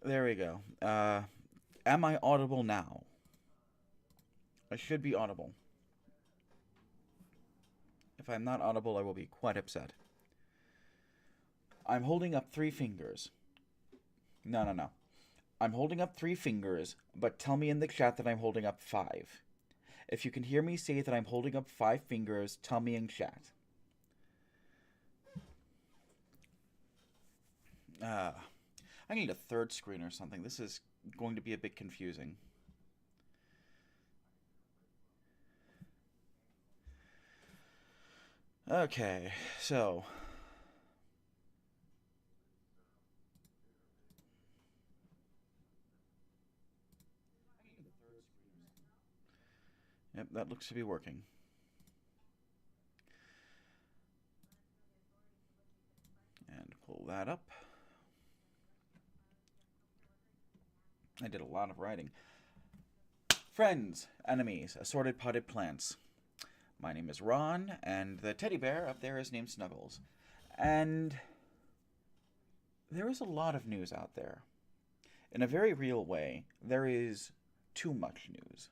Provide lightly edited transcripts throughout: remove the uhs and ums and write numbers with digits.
There we go. Am I audible now? I should be audible. If I'm not audible, I will be quite upset. I'm holding up three fingers. No, no, no. I'm holding up three fingers, but tell me in the chat that I'm holding up five. If you can hear me say that I'm holding up five fingers, tell me in chat. Uh, I need a third screen or something. This is going to be a bit confusing. Okay, so. Yep, that looks to be working. And pull that up. I did a lot of writing. Friends, enemies, assorted potted plants. My name is Ron, and the teddy bear up there is named Snuggles. And there is a lot of news out there. In a very real way, there is too much news.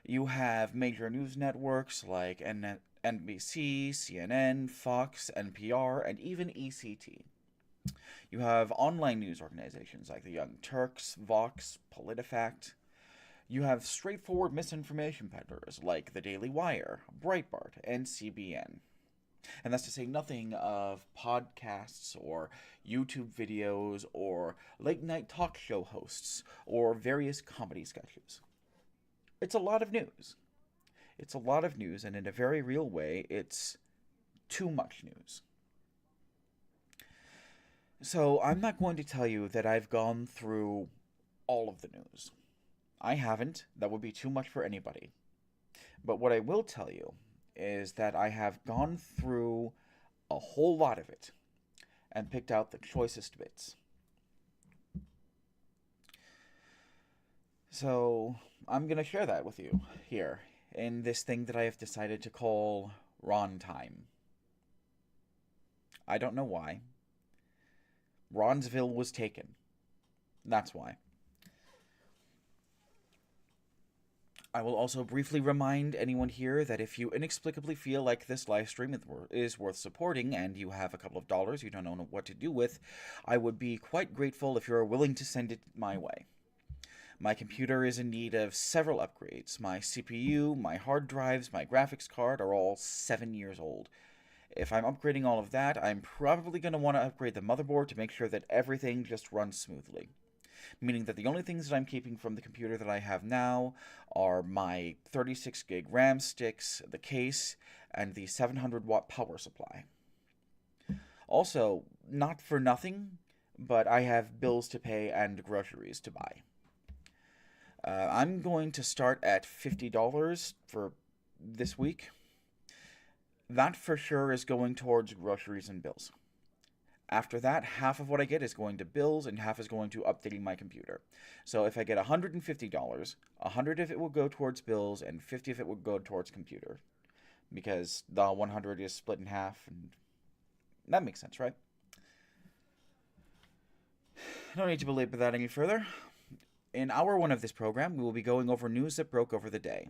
You have major news networks like NBC, CNN, Fox, NPR, and even ECT. You have online news organizations like the Young Turks, Vox, PolitiFact. You have straightforward misinformation peddlers like the Daily Wire, Breitbart, and CBN. And that's to say nothing of podcasts or YouTube videos or late night talk show hosts or various comedy sketches. It's a lot of news. It's a lot of news, and in a very real way, it's too much news. So, I'm not going to tell you that I've gone through all of the news. I haven't. That would be too much for anybody. But what I will tell you is that I have gone through a whole lot of it and picked out the choicest bits. So, I'm going to share that with you here in this thing that I have decided to call Ron Time. I don't know why. Ronsville was taken. That's why. I will also briefly remind anyone here that if you inexplicably feel like this live stream is worth supporting and you have a couple of dollars you don't know what to do with, I would be quite grateful if you're willing to send it my way. My computer is in need of several upgrades. My CPU, my hard drives, my graphics card are all 7 years old. If I'm upgrading all of that, I'm probably going to want to upgrade the motherboard to make sure that everything just runs smoothly. Meaning that the only things that I'm keeping from the computer that I have now are my 36 gig RAM sticks, the case, and the 700-watt power supply. Also, not for nothing, but I have bills to pay and groceries to buy. I'm going to start at $50 for this week. That for sure is going towards groceries and bills. After that, half of what I get is going to bills and half is going to updating my computer. So if I get $150, 100 of it will go towards bills and 50 of it will go towards computer. Because the 100 is split in half, and that makes sense, right? No need to belabor that any further. In hour one of this program, we will be going over news that broke over the day.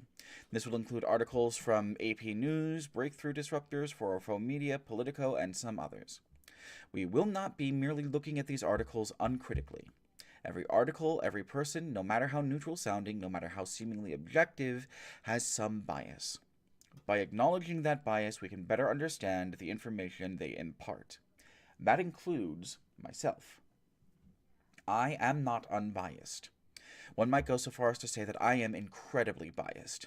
This will include articles from AP News, Breakthrough Disruptors, 404 Media, Politico, and some others. We will not be merely looking at these articles uncritically. Every article, every person, no matter how neutral sounding, no matter how seemingly objective, has some bias. By acknowledging that bias, we can better understand the information they impart. That includes myself. I am not unbiased. One might go so far as to say that I am incredibly biased.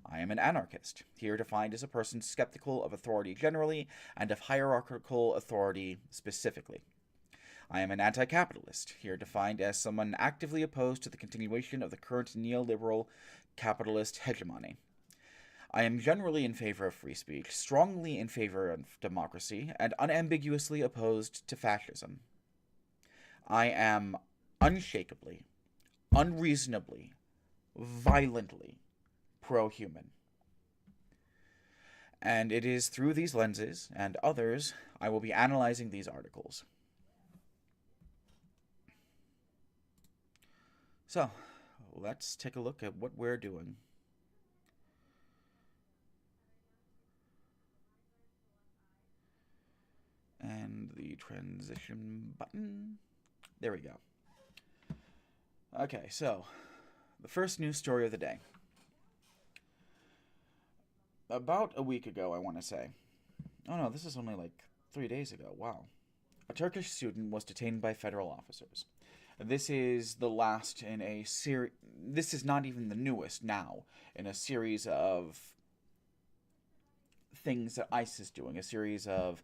I am an anarchist, here defined as a person skeptical of authority generally and of hierarchical authority specifically. I am an anti capitalist, here defined as someone actively opposed to the continuation of the current neoliberal capitalist hegemony. I am generally in favor of free speech, strongly in favor of democracy, and unambiguously opposed to fascism. I am unshakably, unreasonably, violently pro-human. And it is through these lenses and others I will be analyzing these articles. So, let's take a look at what we're doing. And the transition button. There we go. Okay, so the first news story of the day. About a week ago, I want to say. Oh no, this is only like 3 days ago. Wow. A Turkish student was detained by federal officers. This is the last in a series. This is not even the newest now in a series of things that ICE is doing, a series of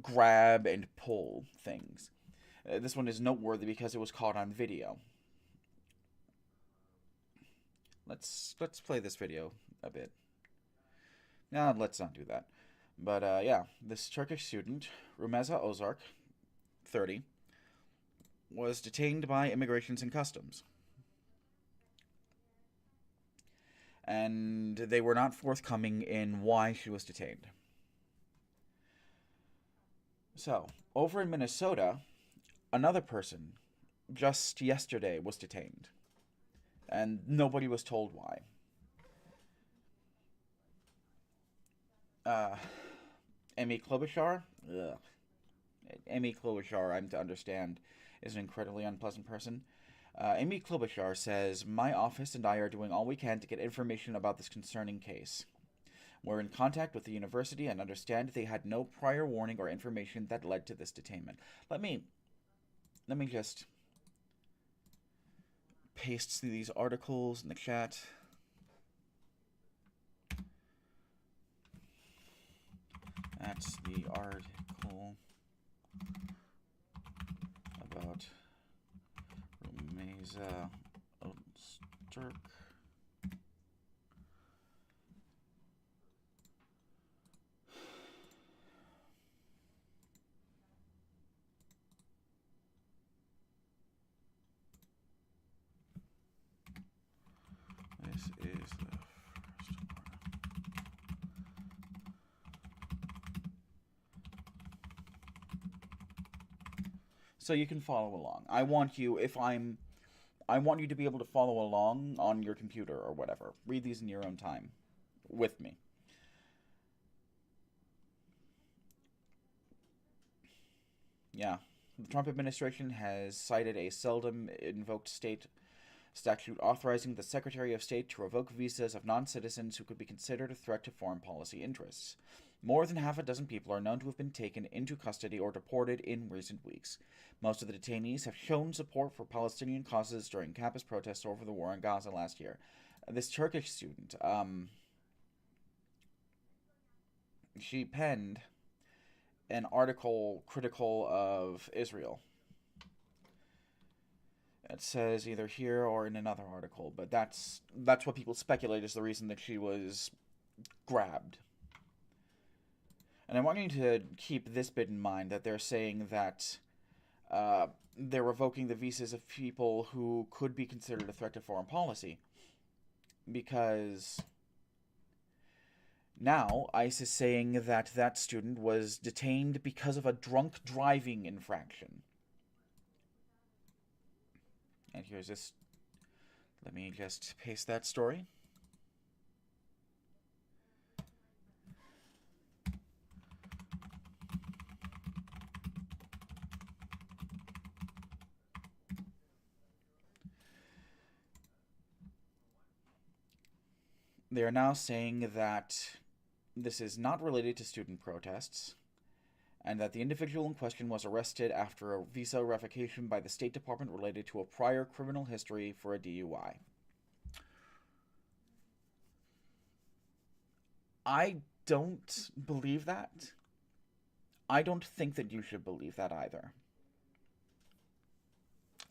grab and pull things. This one is noteworthy because it was caught on video. Let's play this video a bit. No, let's not do that. But yeah, this Turkish student, Rumeza Ozark, 30, was detained by Immigrations and Customs. And they were not forthcoming in why she was detained. So, over in Minnesota, another person just yesterday was detained. And nobody was told why. Uh, Amy Klobuchar? Ugh. Amy Klobuchar, I'm to understand, is an incredibly unpleasant person. Amy Klobuchar says, "My office and I are doing all we can to get information about this concerning case. We're in contact with the university and understand they had no prior warning or information that led to this detainment." Let me just paste these articles in the chat. That's the article about Rumeza Ozturk. This is the first one. So you can follow along. I want you to be able to follow along on your computer or whatever. Read these in your own time with me. Yeah. The Trump administration has cited a seldom invoked state statute authorizing the Secretary of State to revoke visas of non-citizens who could be considered a threat to foreign policy interests. More than half a dozen people are known to have been taken into custody or deported in recent weeks. Most of the detainees have shown support for Palestinian causes during campus protests over the war in Gaza last year. This Turkish student, she penned an article critical of Israel. It says either here or in another article, but that's what people speculate is the reason that she was grabbed. And I want you to keep this bit in mind, that they're saying that they're revoking the visas of people who could be considered a threat to foreign policy. Because now ICE is saying that that student was detained because of a drunk driving infraction. And here's this. Let me just paste that story. They are now saying that this is not related to student protests, and that the individual in question was arrested after a visa revocation by the State Department related to a prior criminal history for a DUI. I don't believe that. I don't think that you should believe that either.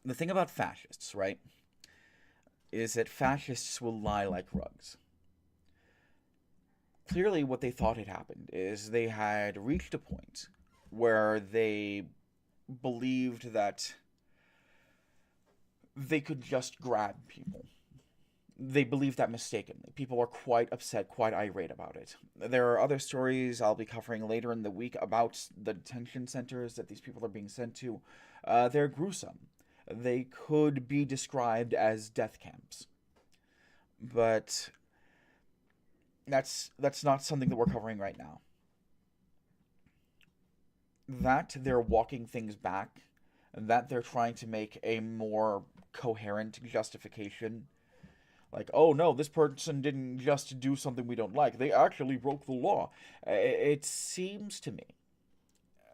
The thing about fascists, right, is that fascists will lie like rugs. Clearly, what they thought had happened is they had reached a point where they believed that they could just grab people. They believed that mistakenly. People are quite upset, quite irate about it. There are other stories I'll be covering later in the week about the detention centers that these people are being sent to. They're gruesome. they could be described as death camps. But that's not something that we're covering right now. That they're walking things back, that they're trying to make a more coherent justification. Like, oh no, this person didn't just do something we don't like. They actually broke the law. It seems to me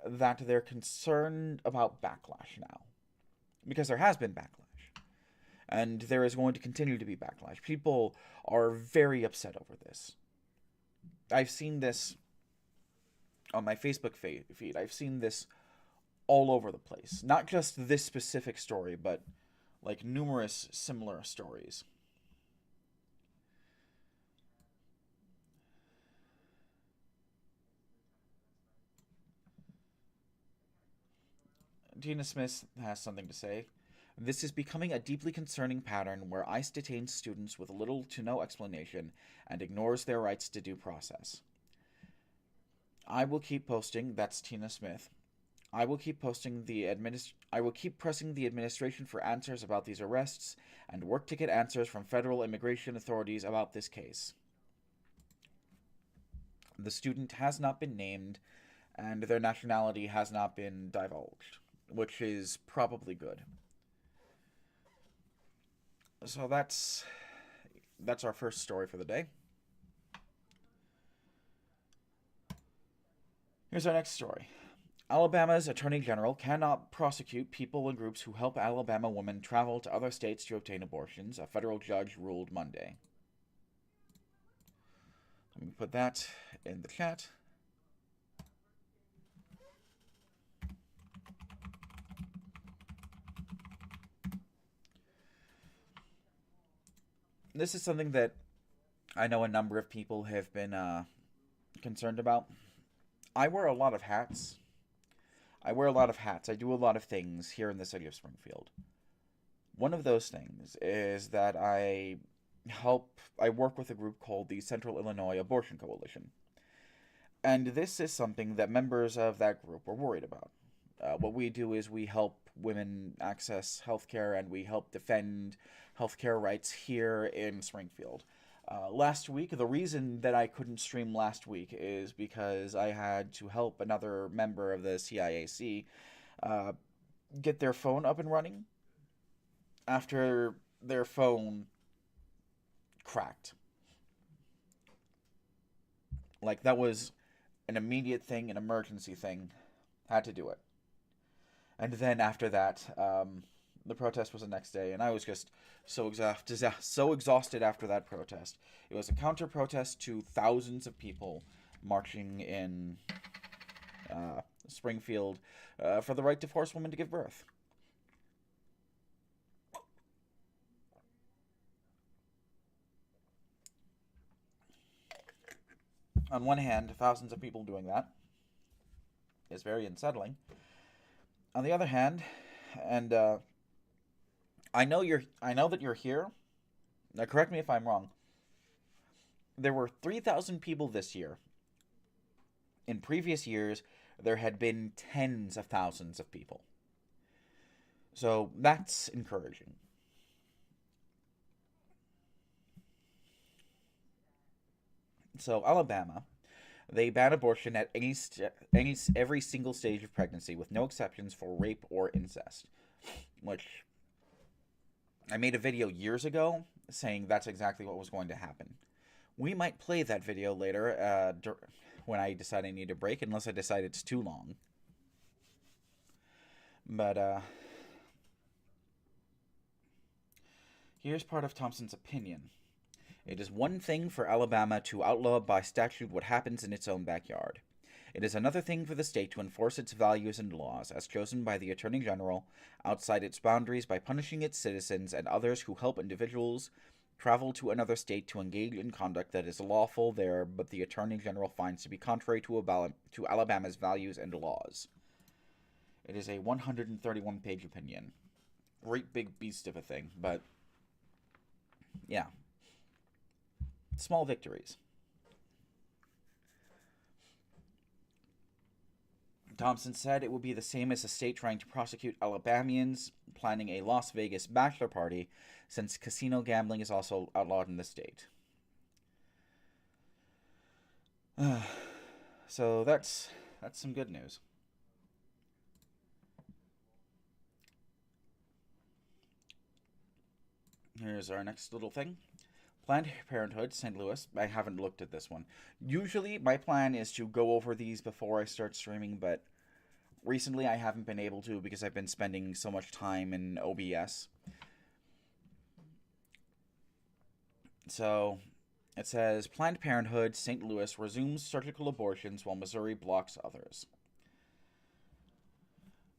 that they're concerned about backlash now. Because there has been backlash. And there is going to continue to be backlash. People are very upset over this. I've seen this on my Facebook feed. I've seen this all over the place. Not just this specific story, but like numerous similar stories. Tina Smith has something to say. This is becoming a deeply concerning pattern where ICE detains students with little to no explanation and ignores their rights to due process. I will keep posting, that's Tina Smith. I will keep pressing the administration for answers about these arrests and work to get answers from federal immigration authorities about this case. The student has not been named and their nationality has not been divulged, which is probably good. So that's our first story for the day. Here's our next story. Alabama's Attorney General cannot prosecute people and groups who help Alabama women travel to other states to obtain abortions, a federal judge ruled Monday. Let me put that in the chat. This is something that I know a number of people have been concerned about. I wear a lot of hats. I do a lot of things here in the city of Springfield. One of those things is that I work with a group called the Central Illinois Abortion Coalition. And this is something that members of that group are worried about. What we do is we help women access healthcare and we help defend healthcare rights here in Springfield. Last week, the reason that I couldn't stream last week is because I had to help another member of the CIAC get their phone up and running after their phone cracked. Like, that was an immediate thing, an emergency thing. Had to do it. And then after that, the protest was the next day, and I was just so exhausted after that protest. It was a counter-protest to thousands of people marching in Springfield for the right to force women to give birth. On one hand, thousands of people doing that is very unsettling. On the other hand, and I know that you're here. Now, correct me if I'm wrong. There were 3,000 people this year. In previous years, there had been tens of thousands of people. So that's encouraging. So Alabama, they ban abortion at every single stage of pregnancy, with no exceptions for rape or incest. Which I made a video years ago saying that's exactly what was going to happen. We might play that video later when I decide I need a break, unless I decide it's too long. But here's part of Thompson's opinion. It is one thing for Alabama to outlaw by statute what happens in its own backyard. It is another thing for the state to enforce its values and laws, as chosen by the Attorney General, outside its boundaries by punishing its citizens and others who help individuals travel to another state to engage in conduct that is lawful there, but the Attorney General finds to be contrary to Alabama's values and laws. It is a 131-page opinion. Great big beast of a thing, but yeah. Small victories. Thompson said it would be the same as the state trying to prosecute Alabamians planning a Las Vegas bachelor party, since casino gambling is also outlawed in the state. So that's some good news. Here's our next little thing. Planned Parenthood, St. Louis. I haven't looked at this one. Usually, my plan is to go over these before I start streaming, but recently I haven't been able to because I've been spending so much time in OBS. So, it says Planned Parenthood, St. Louis resumes surgical abortions while Missouri blocks others.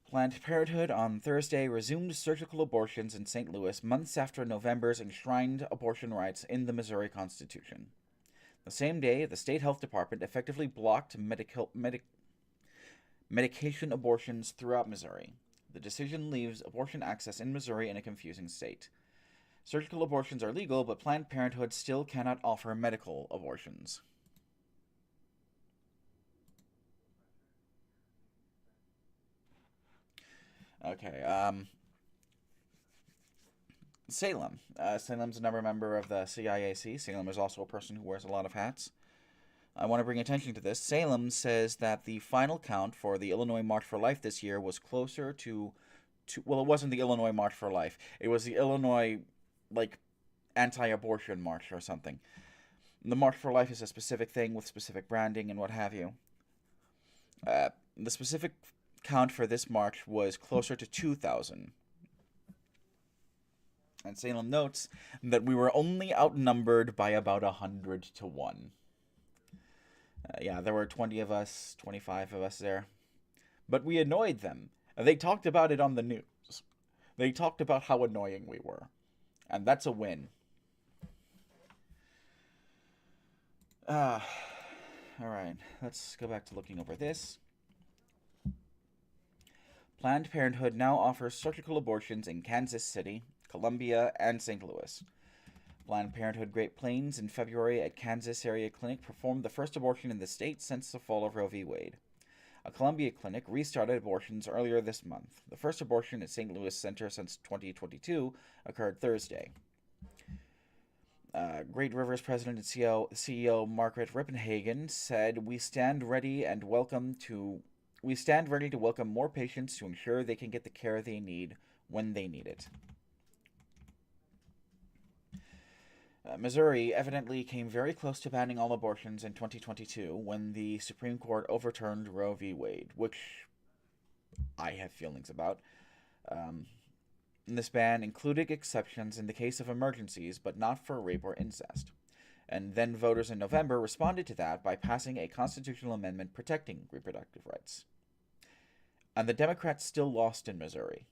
Planned Parenthood on Thursday resumed surgical abortions in St. Louis months after November's enshrined abortion rights in the Missouri Constitution. The same day, the state health department effectively blocked medication abortions throughout Missouri. The decision leaves abortion access in Missouri in a confusing state. Surgical abortions are legal, but Planned Parenthood still cannot offer medical abortions. Okay, Salem. Salem's another member of the CIAC. Salem is also a person who wears a lot of hats. I want to bring attention to this. Salem says that the final count for the Illinois March for Life this year was closer to well, it wasn't the Illinois March for Life. It was the Illinois, anti-abortion march or something. The March for Life is a specific thing with specific branding and what have you. The specific count for this march was closer to 2,000. And Salem notes that we were only outnumbered by about 100 to 1. Yeah, there were 20 of us, 25 of us there. But we annoyed them. They talked about it on the news. They talked about how annoying we were. And that's a win. Alright, let's go back to looking over this. Planned Parenthood now offers surgical abortions in Kansas City, Columbia, and St. Louis. Planned Parenthood Great Plains in February at Kansas area clinic performed the first abortion in the state since the fall of Roe v. Wade. A Columbia clinic restarted abortions earlier this month. The first abortion at St. Louis Center since 2022 occurred Thursday. Great Rivers President and CEO Margaret Rippenhagen said, We stand ready to welcome more patients to ensure they can get the care they need when they need it. Missouri evidently came very close to banning all abortions in 2022 when the Supreme Court overturned Roe v. Wade, which I have feelings about. This ban included exceptions in the case of emergencies, but not for rape or incest. And then voters in November responded to that by passing a constitutional amendment protecting reproductive rights. And the Democrats still lost in Missouri.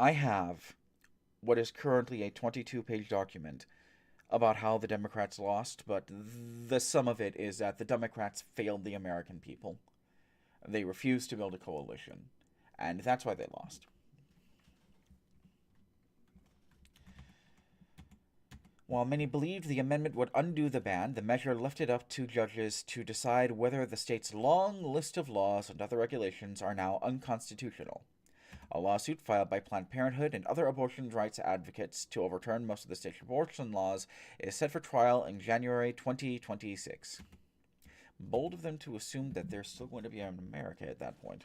I have what is currently a 22-page document about how the Democrats lost, but the sum of it is that the Democrats failed the American people. They refused to build a coalition, and that's why they lost. While many believed the amendment would undo the ban, the measure left it up to judges to decide whether the state's long list of laws and other regulations are now unconstitutional. A lawsuit filed by Planned Parenthood and other abortion rights advocates to overturn most of the state's abortion laws is set for trial in January 2026. Bold of them to assume that they're still going to be in America at that point.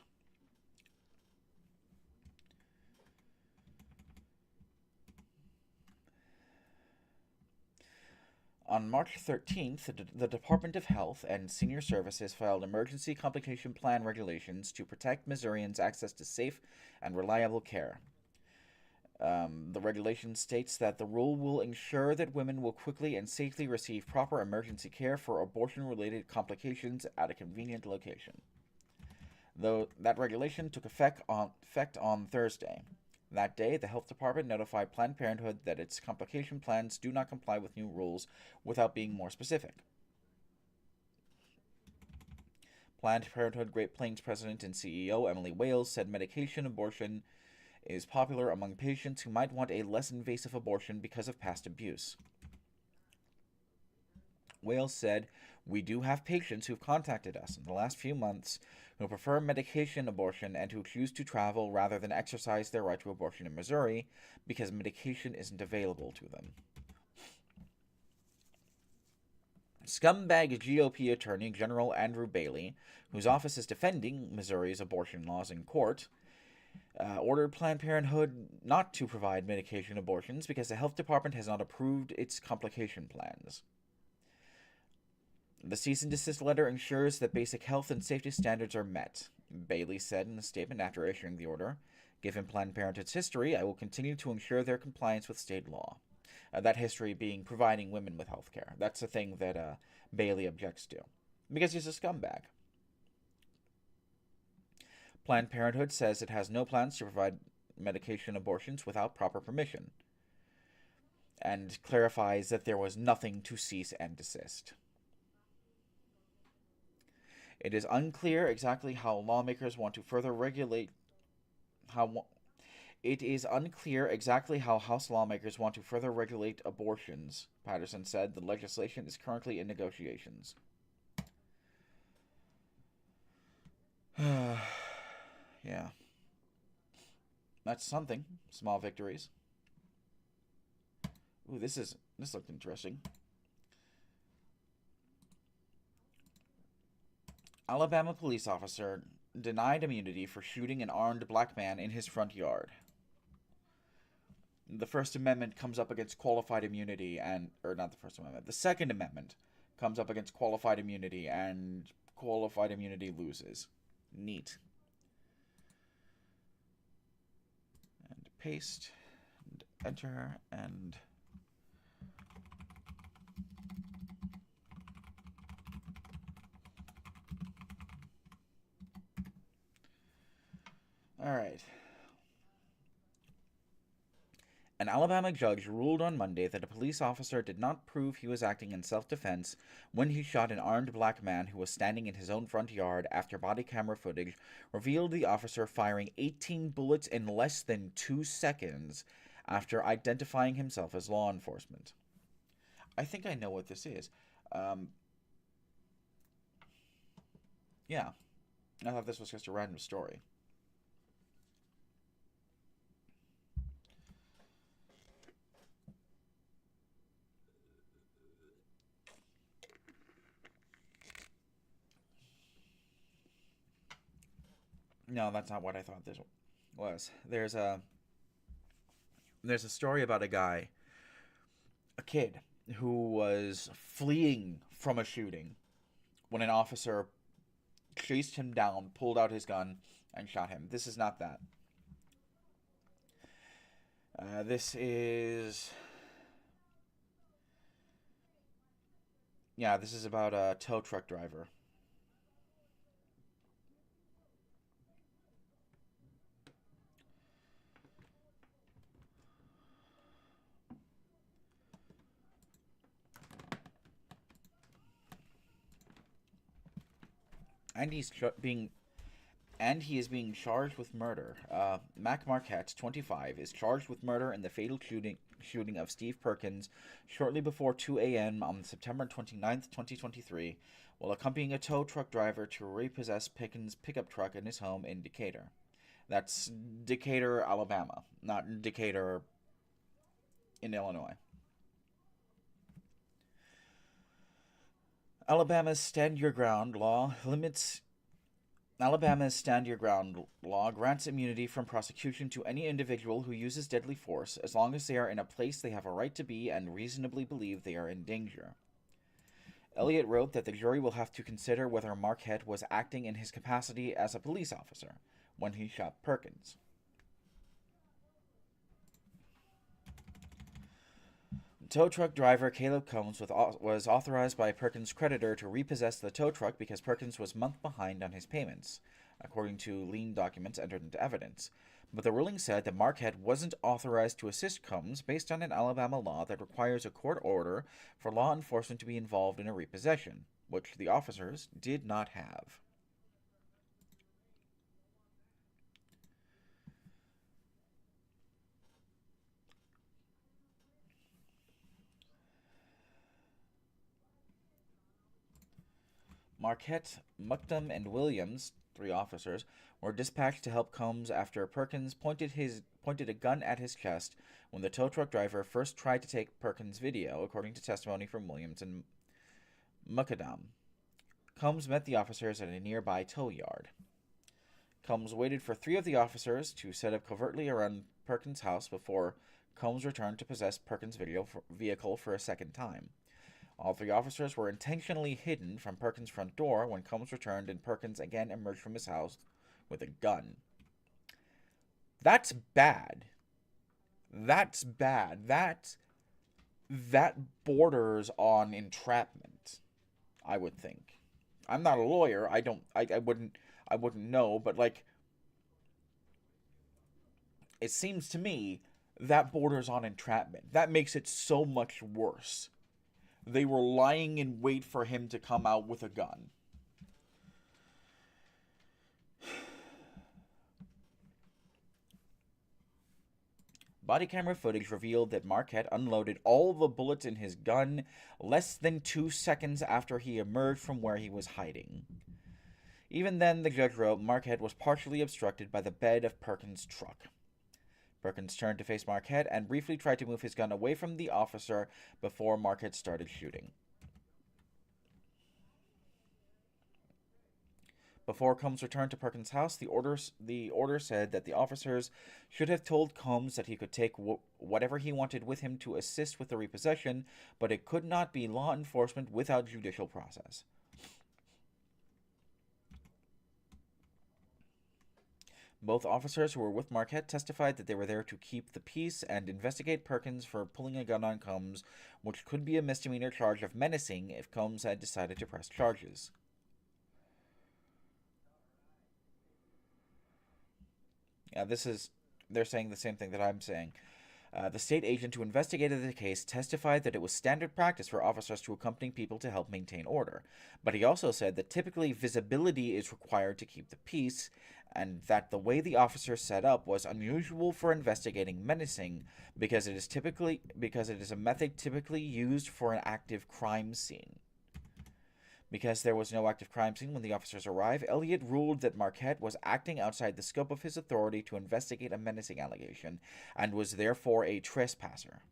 On March 13th, the Department of Health and Senior Services filed emergency complication plan regulations to protect Missourians' access to safe and reliable care. The regulation states that the rule will ensure that women will quickly and safely receive proper emergency care for abortion-related complications at a convenient location. Though that regulation took effect on Thursday. That day, the health department notified Planned Parenthood that its complication plans do not comply with new rules without being more specific. Planned Parenthood Great Plains president and CEO Emily Wales said medication abortion is popular among patients who might want a less invasive abortion because of past abuse. Wales said, "We do have patients who've contacted us in the last few months who prefer medication abortion and who choose to travel rather than exercise their right to abortion in Missouri because medication isn't available to them." Scumbag GOP Attorney General Andrew Bailey, whose office is defending Missouri's abortion laws in court, ordered Planned Parenthood not to provide medication abortions because the health department has not approved its complication plans. The cease and desist letter ensures that basic health and safety standards are met, Bailey said in a statement after issuing the order. "Given Planned Parenthood's history, I will continue to ensure their compliance with state law." That history being providing women with health care. That's the thing that Bailey objects to, because he's a scumbag. Planned Parenthood says it has no plans to provide medication abortions without proper permission, and clarifies that there was nothing to cease and desist. It is unclear exactly how lawmakers want to further regulate how It is unclear exactly how House lawmakers want to further regulate abortions, Patterson said. The legislation is currently in negotiations. Yeah. That's something. Small victories. Ooh, this looked interesting. Alabama police officer denied immunity for shooting an armed black man in his front yard. The First Amendment comes up against qualified immunity or not the First Amendment, the Second Amendment comes up against qualified immunity, and qualified immunity loses. Neat. And paste, and enter, and... Alright. An Alabama judge ruled on Monday that a police officer did not prove he was acting in self-defense when he shot an armed black man who was standing in his own front yard after body camera footage revealed the officer firing 18 bullets in less than 2 seconds after identifying himself as law enforcement. I think I know what this is. Yeah. I thought this was just a random story. No, that's not what I thought this was. There's a story about a kid, who was fleeing from a shooting when an officer chased him down, pulled out his gun, and shot him. This is not that. This is... Yeah, this is about a tow truck driver. And he is being charged with murder. Mac Marquette, 25, is charged with murder in the fatal shooting of Steve Perkins shortly before 2 a.m. on September 29th, 2023, while accompanying a tow truck driver to repossess Perkins' pickup truck in his home in Decatur. That's Decatur, Alabama, not Decatur in Illinois. Alabama's Stand Your Ground law grants immunity from prosecution to any individual who uses deadly force as long as they are in a place they have a right to be and reasonably believe they are in danger. Elliott wrote that the jury will have to consider whether Marquette was acting in his capacity as a police officer when he shot Perkins. Tow truck driver Caleb Combs was authorized by Perkins' creditor to repossess the tow truck because Perkins was month behind on his payments, according to lien documents entered into evidence. But the ruling said that Marquette wasn't authorized to assist Combs based on an Alabama law that requires a court order for law enforcement to be involved in a repossession, which the officers did not have. Marquette, Muckdom, and Williams, 3 officers, were dispatched to help Combs after Perkins pointed a gun at his chest when the tow truck driver first tried to take Perkins' video, according to testimony from Williams and Muckadam. Combs met the officers at a nearby tow yard. Combs waited for 3 of the officers to set up covertly around Perkins' house before Combs returned to possess Perkins' vehicle for a second time. All 3 officers were intentionally hidden from Perkins' front door when Combs returned and Perkins again emerged from his house with a gun. That's bad. That's bad. That borders on entrapment, I would think. I'm not a lawyer. I wouldn't know, but like it seems to me that borders on entrapment. That makes it so much worse. They were lying in wait for him to come out with a gun. Body camera footage revealed that Marquette unloaded all the bullets in his gun less than 2 seconds after he emerged from where he was hiding. Even then, the judge wrote, Marquette was partially obstructed by the bed of Perkins' truck. Perkins turned to face Marquette and briefly tried to move his gun away from the officer before Marquette started shooting. Before Combs returned to Perkins' house, the order said that the officers should have told Combs that he could take whatever he wanted with him to assist with the repossession, but it could not be law enforcement without judicial process. Both officers who were with Marquette testified that they were there to keep the peace and investigate Perkins for pulling a gun on Combs, which could be a misdemeanor charge of menacing if Combs had decided to press charges. Yeah, they're saying the same thing that I'm saying. The state agent who investigated the case testified that it was standard practice for officers to accompany people to help maintain order, but he also said that typically visibility is required to keep the peace, and that the way the officers set up was unusual for investigating menacing because it is a method typically used for an active crime scene. Because there was no active crime scene when the officers arrived, Elliott ruled that Marquette was acting outside the scope of his authority to investigate a menacing allegation, and was therefore a trespasser.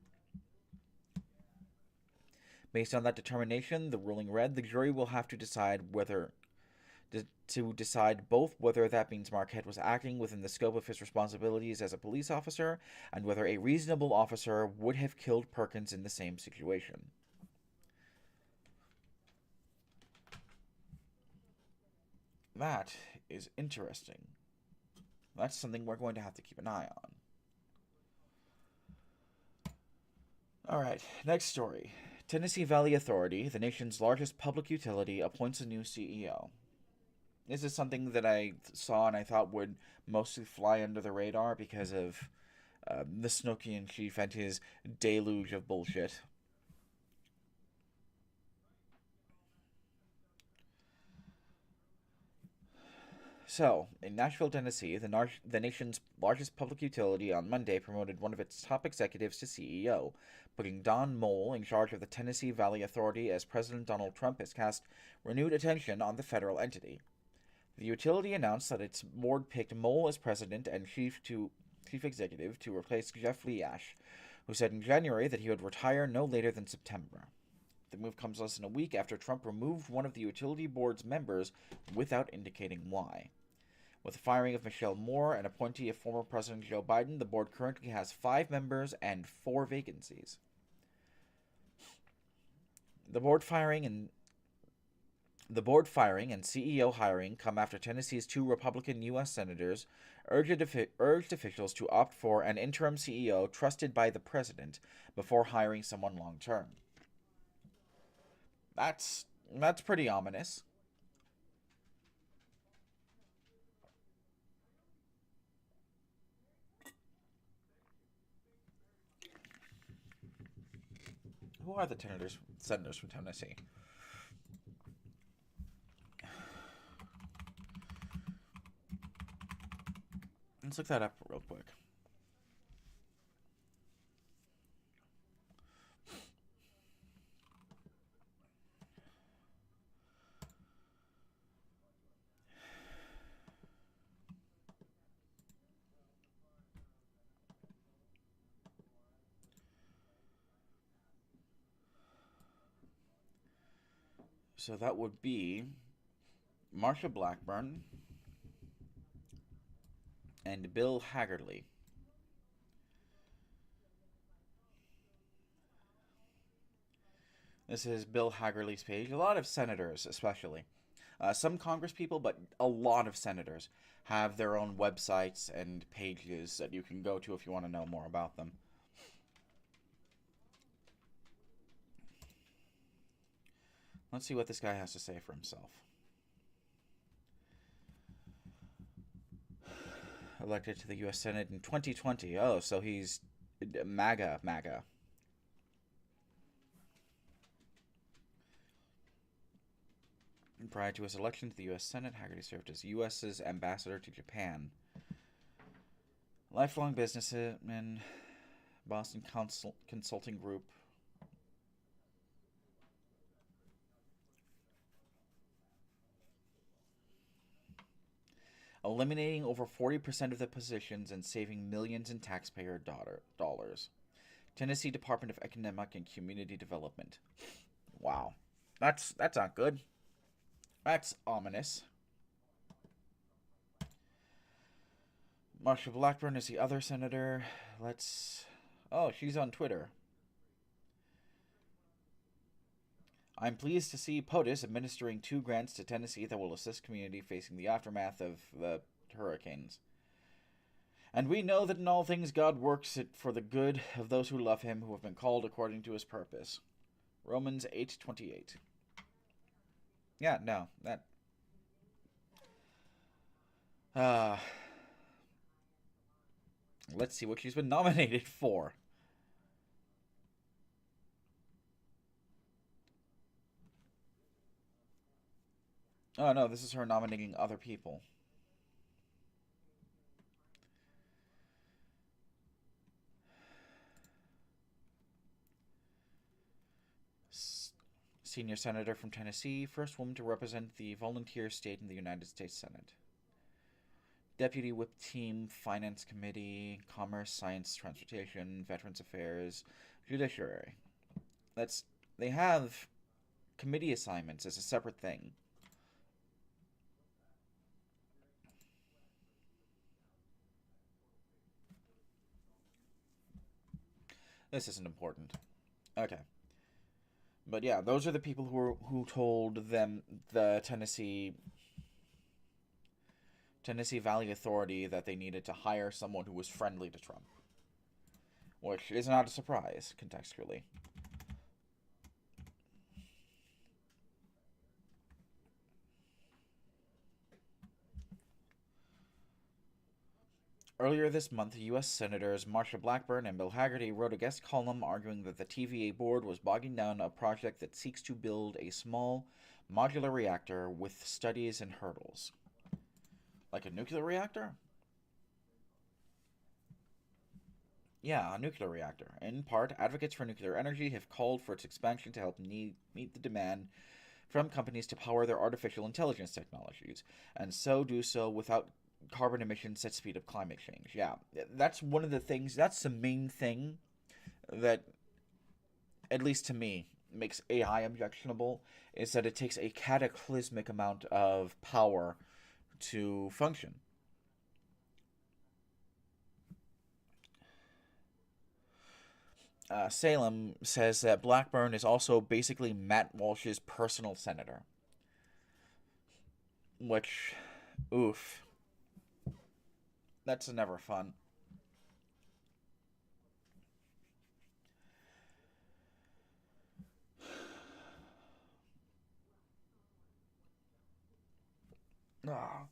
Based on that determination, the ruling read, the jury will have to decide both whether that means Marquette was acting within the scope of his responsibilities as a police officer, and whether a reasonable officer would have killed Perkins in the same situation. That is interesting. That's something we're going to have to keep an eye on. Alright, next story. Tennessee Valley Authority, the nation's largest public utility, appoints a new CEO. This is something that I saw and I thought would mostly fly under the radar because of the Snooki in chief and his deluge of bullshit. So, in Nashville, Tennessee, the nation's largest public utility on Monday promoted one of its top executives to CEO, putting Don Moll in charge of the Tennessee Valley Authority as President Donald Trump has cast renewed attention on the federal entity. The utility announced that its board picked Moll as president and chief executive to replace Jeff Leash, who said in January that he would retire no later than September. The move comes less than a week after Trump removed one of the utility board's members without indicating why. With the firing of Michelle Moore, an appointee of former President Joe Biden, the board currently has 5 members and 4 vacancies. The board firing and CEO hiring come after Tennessee's 2 Republican U.S. senators urged officials to opt for an interim CEO trusted by the president before hiring someone long-term. That's pretty ominous. Who are the senators from Tennessee? Let's look that up real quick. So that would be Marsha Blackburn and Bill Hagerty. This is Bill Hagerty's page. A lot of senators, especially. Some Congress people, but a lot of senators have their own websites and pages that you can go to if you want to know more about them. Let's see what this guy has to say for himself. Elected to the U.S. Senate in 2020. Oh, so he's MAGA. Prior to his election to the U.S. Senate, Hagerty served as U.S.'s ambassador to Japan. Lifelong businessman, Boston Consulting Group. Eliminating over 40% of the positions and saving millions in taxpayer dollars. Tennessee Department of Economic and Community Development. Wow. That's not good. That's ominous. Marsha Blackburn is the other senator. Oh, she's on Twitter. I'm pleased to see POTUS administering 2 grants to Tennessee that will assist community facing the aftermath of the hurricanes. And we know that in all things God works it for the good of those who love him, who have been called according to his purpose. Romans 8:28. Yeah, no, that... let's see what she's been nominated for. Oh, no, this is her nominating other people. Senior senator from Tennessee, first woman to represent the volunteer state in the United States Senate. Deputy Whip Team, Finance Committee, Commerce, Science, Transportation, Veterans Affairs, Judiciary. They have committee assignments as a separate thing. This isn't important. Okay. But yeah, those are the people who told them the Tennessee Valley Authority that they needed to hire someone who was friendly to Trump. Which is not a surprise, contextually. Earlier this month, U.S. Senators Marsha Blackburn and Bill Hagerty wrote a guest column arguing that the TVA board was bogging down a project that seeks to build a small, modular reactor with studies and hurdles. Like a nuclear reactor? Yeah, a nuclear reactor. In part, advocates for nuclear energy have called for its expansion to help meet the demand from companies to power their artificial intelligence technologies, and so do so without carbon emissions that speed up climate change. Yeah, that's one of the things, that's the main thing that, at least to me, makes AI objectionable, is that it takes a cataclysmic amount of power to function. Salem says that Blackburn is also basically Matt Walsh's personal senator. Which, oof. That's never fun. Ah.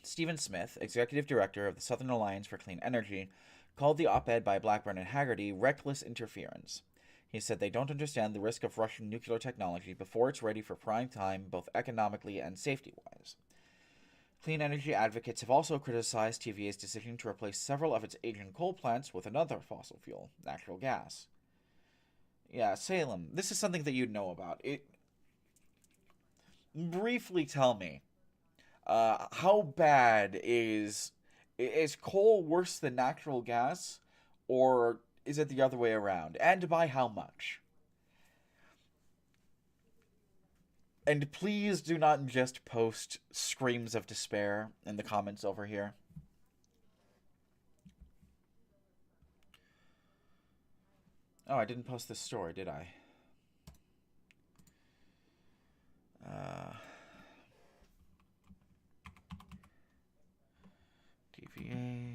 Stephen Smith, executive director of the Southern Alliance for Clean Energy, called the op-ed by Blackburn and Hagerty reckless interference. He said they don't understand the risk of Russian nuclear technology before it's ready for prime time, both economically and safety-wise. Clean energy advocates have also criticized TVA's decision to replace several of its aging coal plants with another fossil fuel, natural gas. Yeah, Salem, this is something that you'd know about. Briefly tell me, how bad is coal worse than natural gas, or is it the other way around? And by how much? And please do not just post screams of despair in the comments over here. Oh, I didn't post this story, did I? TVA.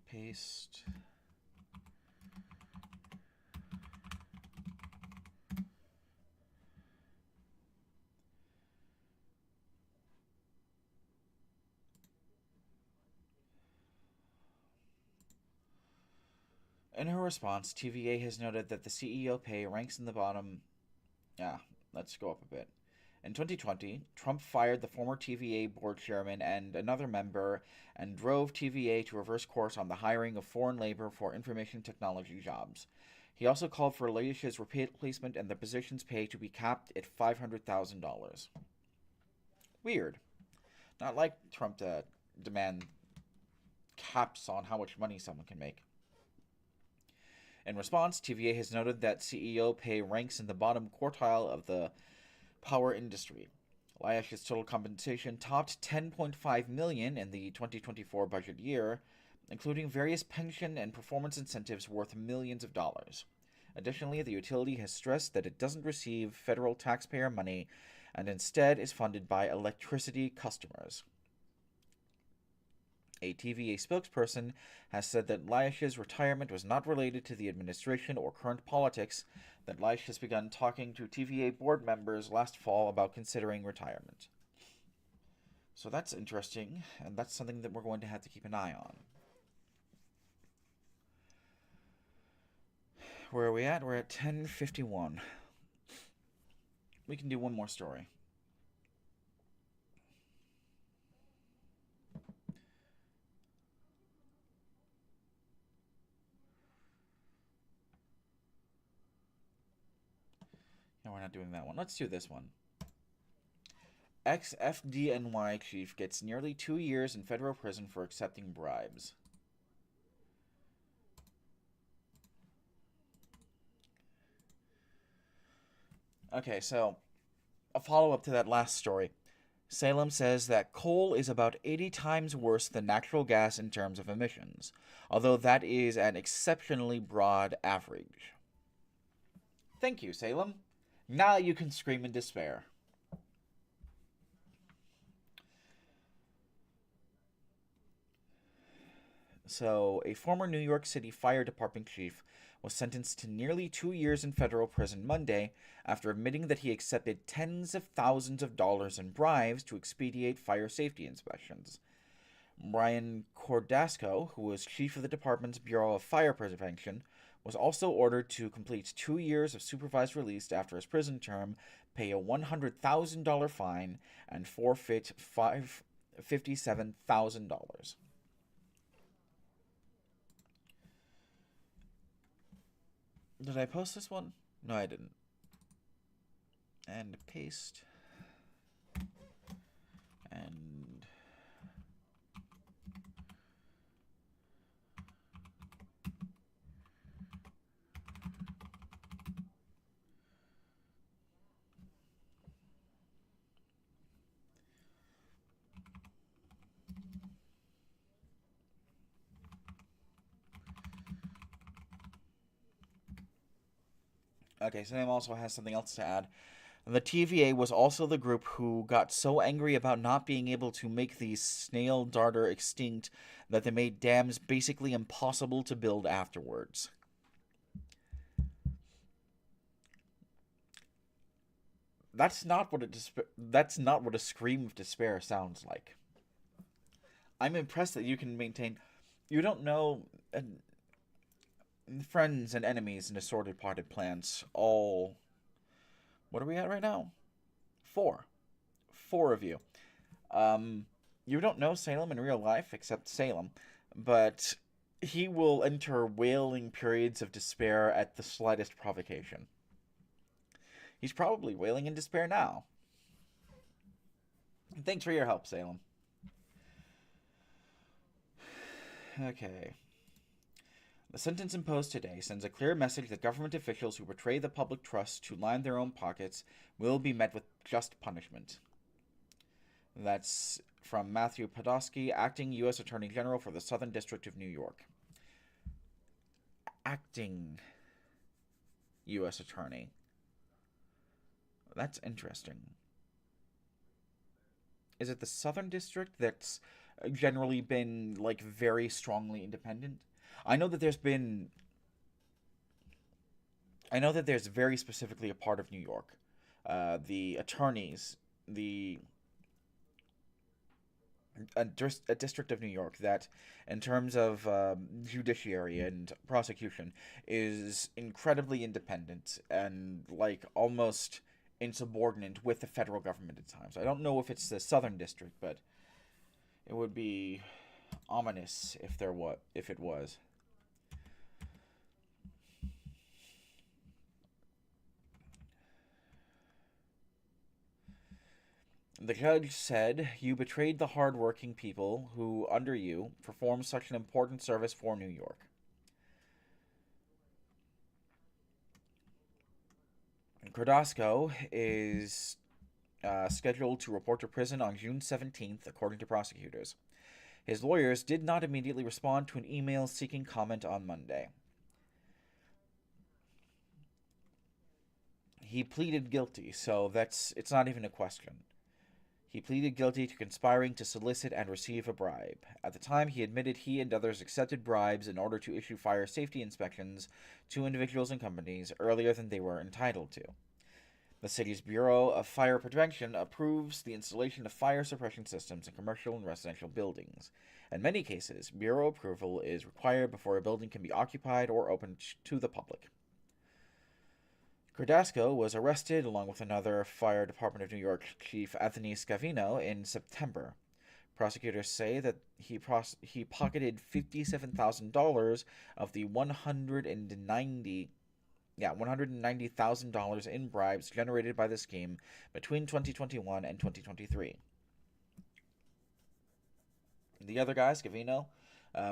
Paste. In her response, TVA has noted that the CEO pay ranks in the bottom. Yeah, let's go up a bit. In 2020, Trump fired the former TVA board chairman and another member and drove TVA to reverse course on the hiring of foreign labor for information technology jobs. He also called for Laish's replacement and the position's pay to be capped at $500,000. Weird. Not like Trump to demand caps on how much money someone can make. In response, TVA has noted that CEO pay ranks in the bottom quartile of the power industry. Laish's total compensation topped $10.5 million in the 2024 budget year, including various pension and performance incentives worth millions of dollars. Additionally, the utility has stressed that it doesn't receive federal taxpayer money and instead is funded by electricity customers. A TVA spokesperson has said that Laish's retirement was not related to the administration or current politics, that Laish has begun talking to TVA board members last fall about considering retirement. So that's interesting, and that's something that we're going to have to keep an eye on. Where are we at? We're at 10:51. We can do one more story. No, we're not doing that one. Let's do this one. Ex-FDNY chief gets nearly 2 years in federal prison for accepting bribes. Okay, so a follow-up to that last story. Salem says that coal is about 80 times worse than natural gas in terms of emissions, although that is an exceptionally broad average. Thank you, Salem. Now you can scream in despair. So, a former New York City Fire Department chief was sentenced to nearly 2 years in federal prison Monday after admitting that he accepted tens of thousands of dollars in bribes to expedite fire safety inspections. Brian Cordasco, who was chief of the department's Bureau of Fire Prevention, was also ordered to complete 2 years of supervised release after his prison term, pay a $100,000 fine, and forfeit $57,000. Did I post this one? No, I didn't. And paste. And okay, Sam also has something else to add. The TVA was also the group who got so angry about not being able to make the snail darter extinct that they made dams basically impossible to build afterwards. That's not what a scream of despair sounds like. I'm impressed that you can maintain. You don't know. Friends and enemies and assorted potted plants all. What are we at right now? Four. Four of you. You don't know Salem in real life, except Salem, but he will enter wailing periods of despair at the slightest provocation. He's probably wailing in despair now. Thanks for your help, Salem. Okay. The sentence imposed today sends a clear message that government officials who betray the public trust to line their own pockets will be met with just punishment. That's from Matthew Podolsky, acting U.S. Attorney General for the Southern District of New York. Acting U.S. Attorney. That's interesting. Is it the Southern District that's generally been, like, very strongly independent? I know that there's been... I know that there's very specifically a part of New York. The attorneys, a district of New York that, in terms of judiciary and prosecution, is incredibly independent and, like, almost insubordinate with the federal government at times. I don't know if it's the Southern District, but it would be ominous if it was. The judge said, "You betrayed the hard-working people who, under you, perform such an important service for New York." Cordasco is scheduled to report to prison on June 17th, according to prosecutors. His lawyers did not immediately respond to an email seeking comment on Monday. He pleaded guilty, so it's not even a question. He pleaded guilty to conspiring to solicit and receive a bribe. At the time, he admitted he and others accepted bribes in order to issue fire safety inspections to individuals and companies earlier than they were entitled to. The city's Bureau of Fire Prevention approves the installation of fire suppression systems in commercial and residential buildings. In many cases, Bureau approval is required before a building can be occupied or opened to the public. Cordasco was arrested along with another Fire Department of New York Chief Anthony Scavino in September. Prosecutors say that he pocketed $57,000 of the $190,000 in bribes generated by the scheme between 2021 and 2023. The other guy, Scavino,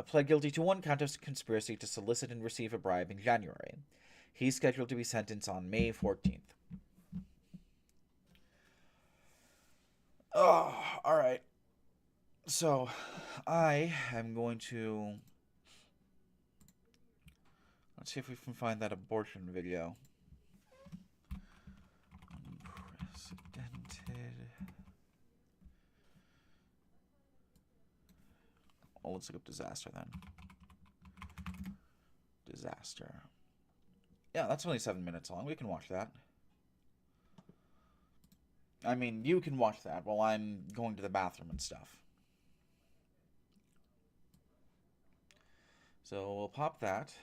pled guilty to one count of conspiracy to solicit and receive a bribe in January. He's scheduled to be sentenced on May 14th. Oh, alright. So, I am going to... Let's see if we can find that abortion video. Unprecedented... Oh, let's look up disaster then. Disaster. Yeah, that's only 7 minutes long. We can watch that. I mean, you can watch that while I'm going to the bathroom and stuff. So we'll pop that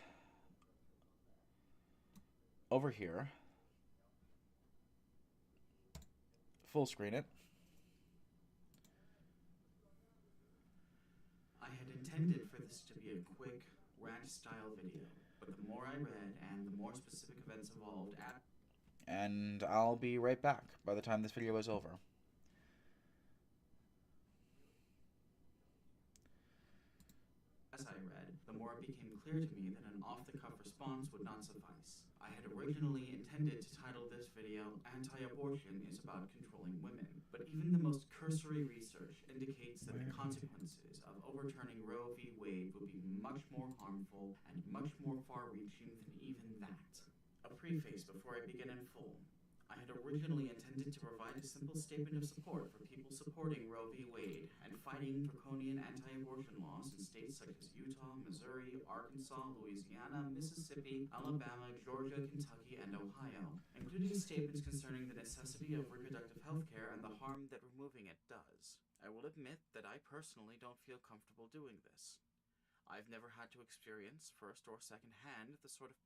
over here. Full screen it. I had intended for this to be a quick, rant-style video, but the more I read and the more specific events evolved and I'll be right back by the time this video is over. As I read, the more it became clear to me that an off-the-cuff response would not suffice. I had originally intended to title this video "Anti-Abortion is about controlling women," but even the most cursory research indicates that the consequences of overturning Roe v. Wade would be much more harmful and much more far-reaching than even that. A preface before I begin in full. I had originally intended to provide a simple statement of support for people supporting Roe v. Wade and fighting draconian anti-abortion laws in states such as Utah, Missouri, Arkansas, Louisiana, Mississippi, Alabama, Georgia, Kentucky, and Ohio, including statements concerning the necessity of reproductive health care and the harm that removing it does. I will admit that I personally don't feel comfortable doing this. I've never had to experience, first or second hand, the sort of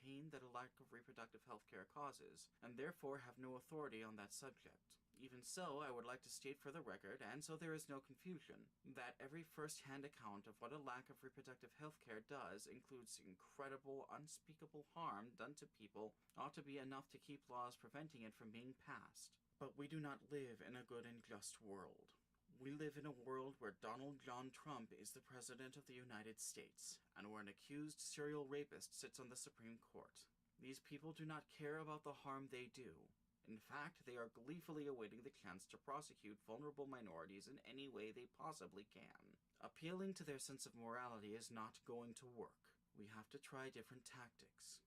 pain that a lack of reproductive health care causes, and therefore have no authority on that subject. Even so, I would like to state for the record, and so there is no confusion, that every first-hand account of what a lack of reproductive health care does includes incredible, unspeakable harm done to people ought to be enough to keep laws preventing it from being passed. But we do not live in a good and just world. We live in a world where Donald John Trump is the President of the United States, and where an accused serial rapist sits on the Supreme Court. These people do not care about the harm they do. In fact, they are gleefully awaiting the chance to prosecute vulnerable minorities in any way they possibly can. Appealing to their sense of morality is not going to work. We have to try different tactics.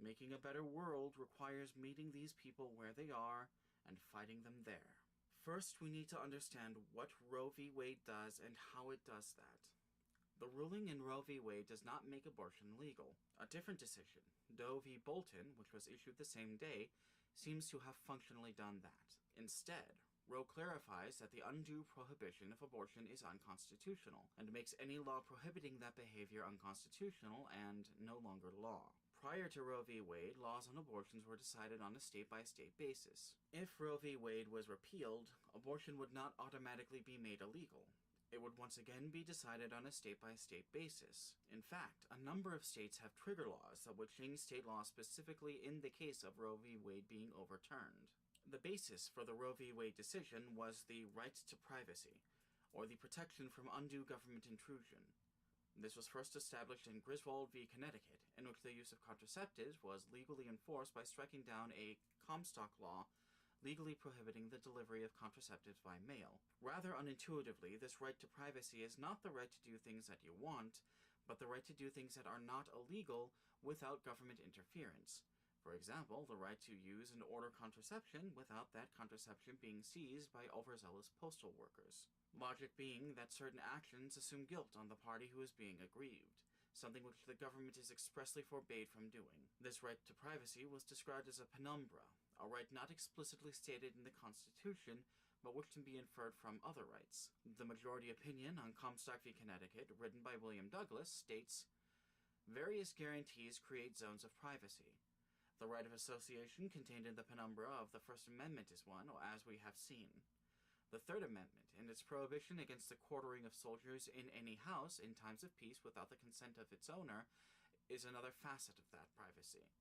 Making a better world requires meeting these people where they are and fighting them there. First, we need to understand what Roe v. Wade does and how it does that. The ruling in Roe v. Wade does not make abortion legal. A different decision, Doe v. Bolton, which was issued the same day, seems to have functionally done that. Instead, Roe clarifies that the undue prohibition of abortion is unconstitutional, and makes any law prohibiting that behavior unconstitutional and no longer law. Prior to Roe v. Wade, laws on abortions were decided on a state-by-state basis. If Roe v. Wade was repealed, abortion would not automatically be made illegal. It would once again be decided on a state-by-state basis. In fact, a number of states have trigger laws that would change state law specifically in the case of Roe v. Wade being overturned. The basis for the Roe v. Wade decision was the right to privacy, or the protection from undue government intrusion. This was first established in Griswold v. Connecticut, in which the use of contraceptives was legally enforced by striking down a Comstock law legally prohibiting the delivery of contraceptives by mail. Rather unintuitively, this right to privacy is not the right to do things that you want, but the right to do things that are not illegal without government interference. For example, the right to use and order contraception without that contraception being seized by overzealous postal workers. Logic being that certain actions assume guilt on the party who is being aggrieved, something which the government is expressly forbade from doing. This right to privacy was described as a penumbra, a right not explicitly stated in the Constitution, but which can be inferred from other rights. The majority opinion on Comstock v. Connecticut, written by William Douglas, states, "Various guarantees create zones of privacy. The right of association contained in the penumbra of the First Amendment is one, as we have seen. The Third Amendment, and its prohibition against the quartering of soldiers in any house in times of peace without the consent of its owner, is another facet of that privacy.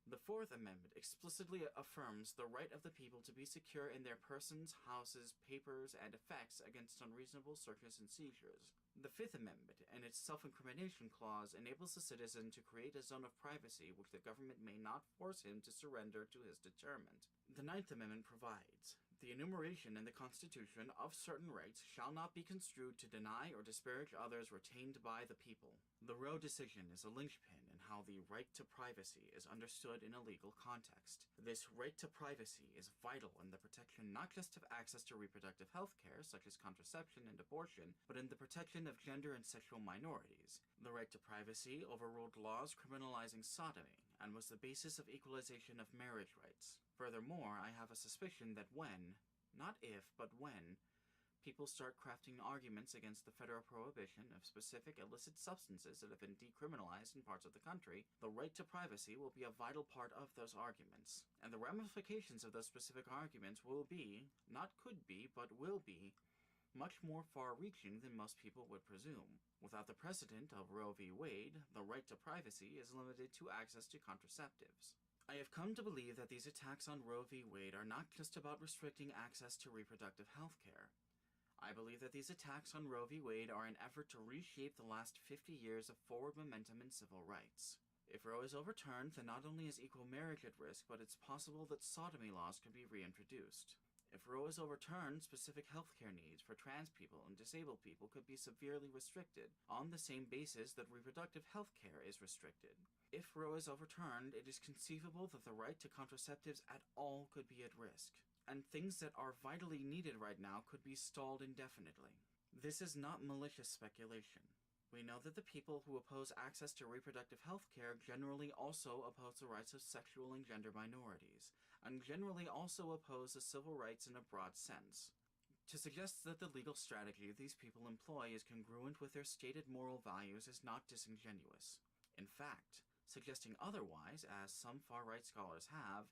The Fourth Amendment explicitly affirms the right of the people to be secure in their persons, houses, papers, and effects against unreasonable searches and seizures. The Fifth Amendment and its self-incrimination clause enables the citizen to create a zone of privacy which the government may not force him to surrender to his determent. The Ninth Amendment provides, the enumeration in the Constitution of certain rights shall not be construed to deny or disparage others retained by the people. The Roe decision is a linchpin in how the right to privacy is understood in a legal context. This right to privacy is vital in the protection not just of access to reproductive health care, such as contraception and abortion, but in the protection of gender and sexual minorities. The right to privacy overruled laws criminalizing sodomy, and was the basis of equalization of marriage rights. Furthermore, I have a suspicion that when, not if, but when, people start crafting arguments against the federal prohibition of specific illicit substances that have been decriminalized in parts of the country, the right to privacy will be a vital part of those arguments. And the ramifications of those specific arguments will be, not could be, but will be, much more far-reaching than most people would presume. Without the precedent of Roe v. Wade, the right to privacy is limited to access to contraceptives. I have come to believe that these attacks on Roe v. Wade are not just about restricting access to reproductive health care. I believe that these attacks on Roe v. Wade are an effort to reshape the last 50 years of forward momentum in civil rights. If Roe is overturned, then not only is equal marriage at risk, but it's possible that sodomy laws could be reintroduced. If Roe is overturned, specific healthcare needs for trans people and disabled people could be severely restricted, on the same basis that reproductive health care is restricted. If Roe is overturned, it is conceivable that the right to contraceptives at all could be at risk, and things that are vitally needed right now could be stalled indefinitely. This is not malicious speculation. We know that the people who oppose access to reproductive health care generally also oppose the rights of sexual and gender minorities, and generally also oppose the civil rights in a broad sense. To suggest that the legal strategy these people employ is congruent with their stated moral values is not disingenuous. In fact, suggesting otherwise, as some far-right scholars have,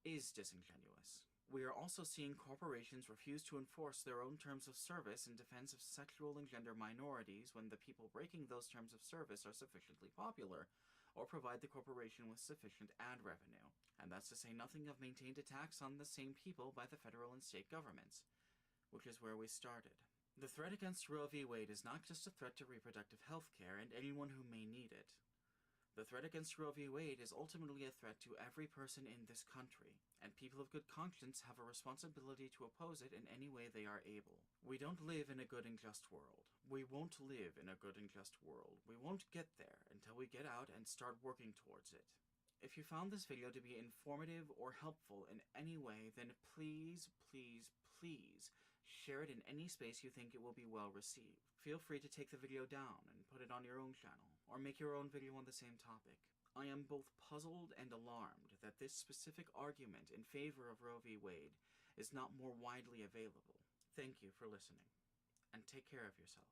is disingenuous. We are also seeing corporations refuse to enforce their own terms of service in defense of sexual and gender minorities when the people breaking those terms of service are sufficiently popular, or provide the corporation with sufficient ad revenue. And that's to say nothing of maintained attacks on the same people by the federal and state governments. which is where we started. The threat against Roe v. Wade is not just a threat to reproductive health care and anyone who may need it. The threat against Roe v. Wade is ultimately a threat to every person in this country, and people of good conscience have a responsibility to oppose it in any way they are able. We don't live in a good and just world. We won't live in a good and just world. We won't get there until we get out and start working towards it. If you found this video to be informative or helpful in any way, then please, please, please share it in any space you think it will be well received. Feel free to take the video down and put it on your own channel, or make your own video on the same topic. I am both puzzled and alarmed that this specific argument in favor of Roe v. Wade is not more widely available. Thank you for listening, and take care of yourself.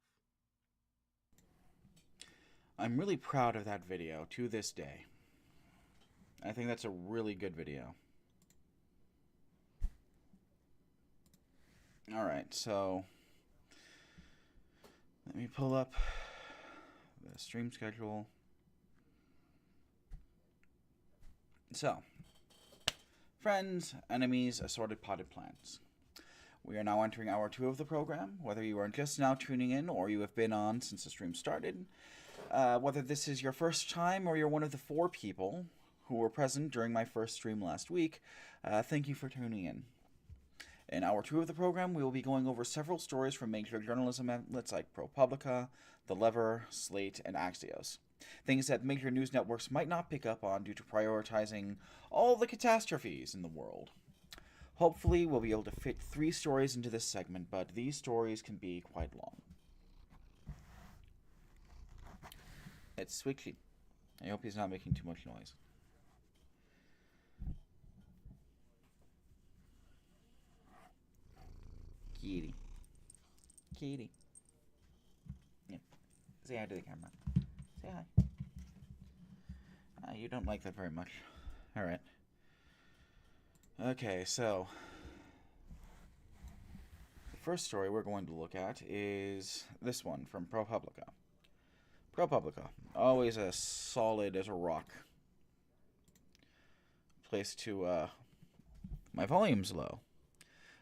I'm really proud of that video to this day. I think that's a really good video. Alright, so let me pull up the stream schedule. So, friends, enemies, assorted potted plants. We are now entering hour 2 of the program. Whether you are just now tuning in or you have been on since the stream started, whether this is your first time or you're one of the 4 people who were present during my first stream last week, thank you for tuning in. In hour 2 of the program, we will be going over several stories from major journalism outlets like ProPublica, The Lever, Slate, and Axios. Things that major news networks might not pick up on due to prioritizing all the catastrophes in the world. Hopefully, we'll be able to fit 3 stories into this segment, but these stories can be quite long. It's Squeaky. I hope he's not making too much noise. Kitty. Kitty. Yeah. Say hi to the camera. Say hi. You don't like that very much. Alright. Okay, so the first story we're going to look at is this one from ProPublica. ProPublica, always as solid as a rock. Place to, my volume's low.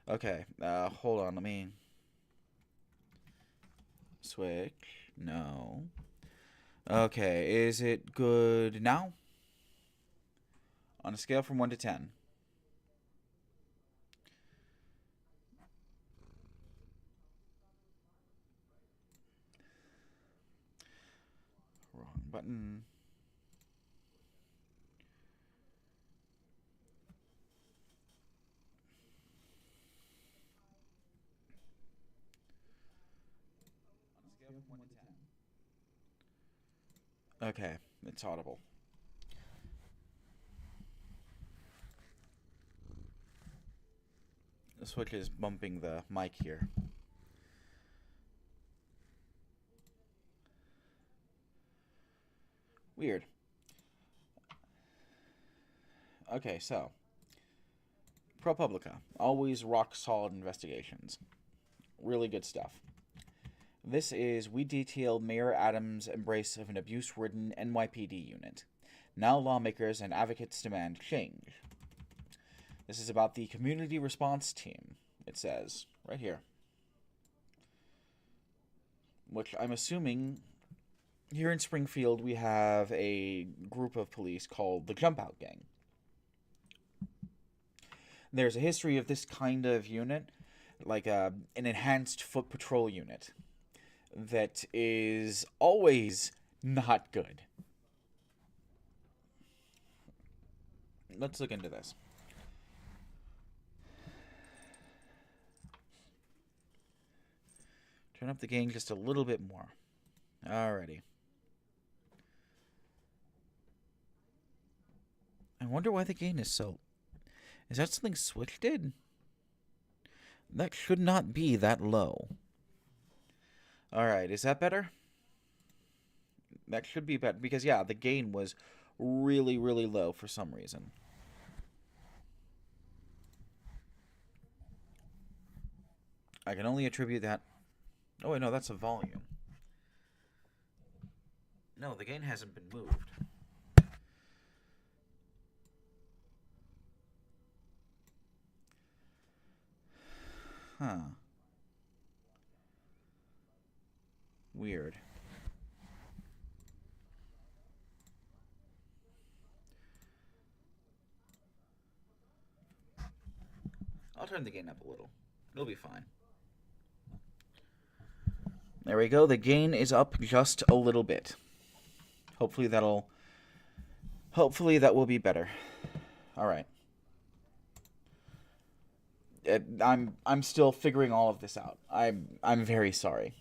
Okay, hold on, let me switch. No. Okay, is it good now? On a scale from 1 to 10. Wrong button. Okay, it's audible. The switch is bumping the mic here. Weird. Okay, so ProPublica, always rock solid investigations. Really good stuff. This is, we detailed Mayor Adams' embrace of an abuse-ridden NYPD unit. Now lawmakers and advocates demand change. This is about the community response team, it says, right here. Which I'm assuming, here in Springfield, we have a group of police called the Jump Out Gang. There's a history of this kind of unit, like an enhanced foot patrol unit, that is always not good. Let's look into this. Turn up the gain just a little bit more. Alrighty. I wonder why the gain is so... Is that something Switch did? That should not be that low. Alright, is that better? That should be better, because yeah, the gain was really, really low for some reason. I can only attribute that... Oh wait, no, that's a volume. No, the gain hasn't been moved. Huh. Weird. I'll turn the gain up a little. It'll be fine. There we go. The gain is up just a little bit. Hopefully that will be better. All right. I'm still figuring all of this out. I'm very sorry.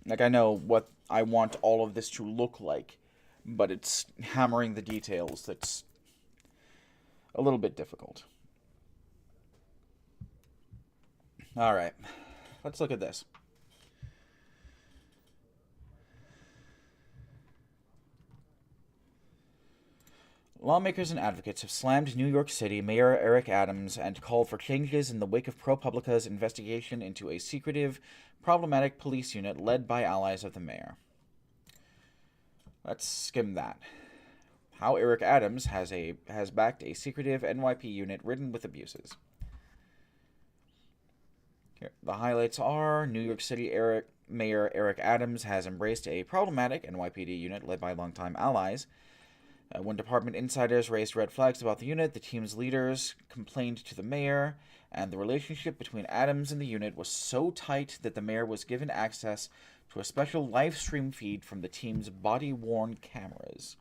Like, I know what I want all of this to look like, but it's hammering the details that's a little bit difficult. All right. Let's look at this. Lawmakers and advocates have slammed New York City Mayor Eric Adams and called for changes in the wake of ProPublica's investigation into a secretive, problematic police unit led by allies of the mayor. Let's skim that. How Eric Adams has backed a secretive NYP unit ridden with abuses. Here, the highlights are New York City Mayor Eric Adams has embraced a problematic NYPD unit led by longtime allies. When department insiders raised red flags about the unit, the team's leaders complained to the mayor, and the relationship between Adams and the unit was so tight that the mayor was given access to a special live stream feed from the team's body-worn cameras.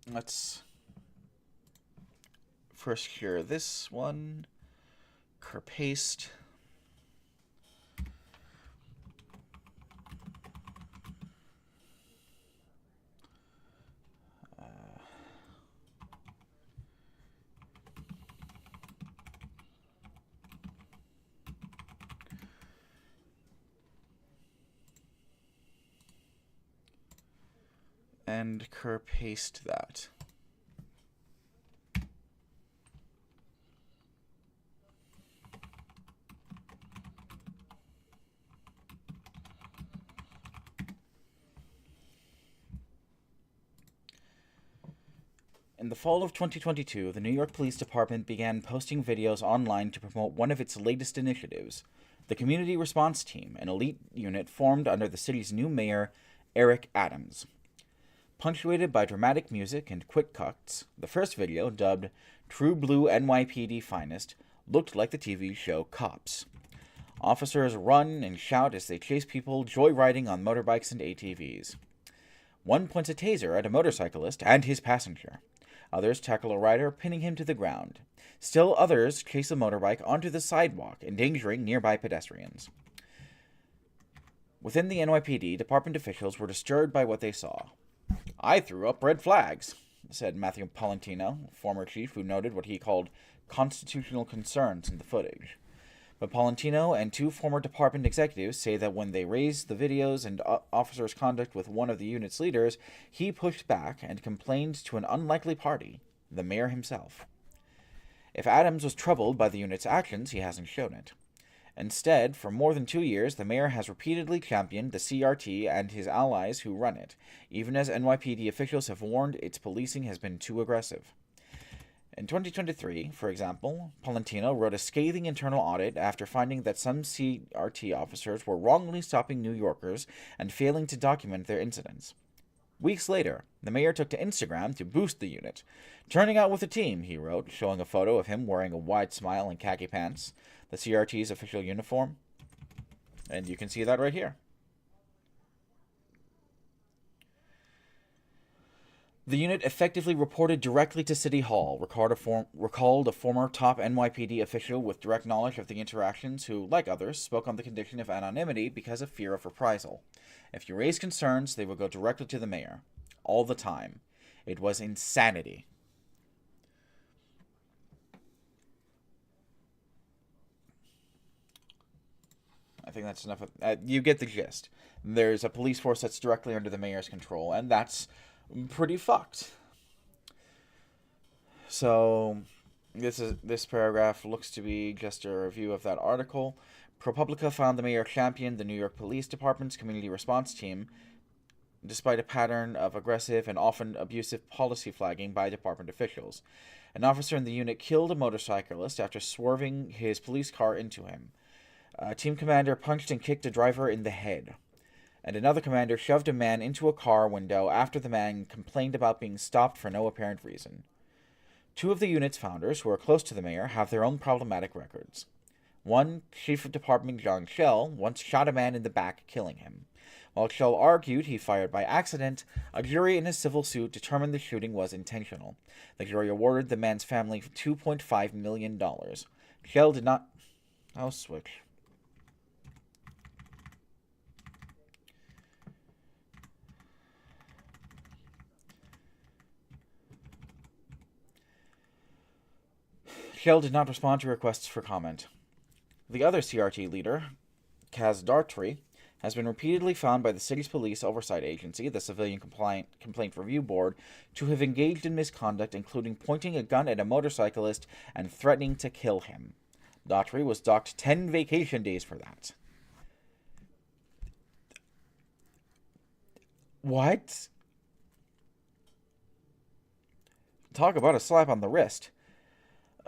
Let's first cure this one. Paste. And paste that. In the fall of 2022, the New York Police Department began posting videos online to promote one of its latest initiatives, the Community Response Team, an elite unit formed under the city's new mayor, Eric Adams. Punctuated by dramatic music and quick cuts, the first video, dubbed True Blue NYPD Finest, looked like the TV show Cops. Officers run and shout as they chase people joyriding on motorbikes and ATVs. One points a taser at a motorcyclist and his passenger. Others tackle a rider, pinning him to the ground. Still others chase a motorbike onto the sidewalk, endangering nearby pedestrians. Within the NYPD, department officials were disturbed by what they saw. "I threw up red flags," said Matthew Palantino, former chief who noted what he called constitutional concerns in the footage. But Palantino and two former department executives say that when they raised the videos and officers' conduct with one of the unit's leaders, he pushed back and complained to an unlikely party, the mayor himself. If Adams was troubled by the unit's actions, he hasn't shown it. Instead, for more than 2 years, the mayor has repeatedly championed the CRT and his allies who run it, even as NYPD officials have warned its policing has been too aggressive. In 2023, for example, Palantino wrote a scathing internal audit after finding that some CRT officers were wrongly stopping New Yorkers and failing to document their incidents. Weeks later, the mayor took to Instagram to boost the unit. "Turning out with a team," he wrote, showing a photo of him wearing a wide smile and khaki pants, the CRT's official uniform. And you can see that right here. The unit effectively reported directly to City Hall, recalled a former top NYPD official with direct knowledge of the interactions who, like others, spoke on the condition of anonymity because of fear of reprisal. If you raise concerns, they would go directly to the mayor. All the time. It was insanity. I think that's enough. You get the gist. There's a police force that's directly under the mayor's control, and that's pretty fucked. So this paragraph looks to be just a review of that article. ProPublica found the mayor championed the New York Police Department's community response team, despite a pattern of aggressive and often abusive policy flagging by department officials. An officer in the unit killed a motorcyclist after swerving his police car into him. A team commander punched and kicked a driver in the head. And another commander shoved a man into a car window after the man complained about being stopped for no apparent reason. Two of the unit's founders, who are close to the mayor, have their own problematic records. One, Chief of Department John Schell, once shot a man in the back, killing him. While Schell argued he fired by accident, a jury in a civil suit determined the shooting was intentional. The jury awarded the man's family $2.5 million. Schell did not... I'll switch. Schell did not respond to requests for comment. The other CRT leader, Kaz Dartry, has been repeatedly found by the city's police oversight agency, the Civilian Complaint Review Board, to have engaged in misconduct, including pointing a gun at a motorcyclist and threatening to kill him. Daughtry was docked 10 vacation days for that. What? Talk about a slap on the wrist.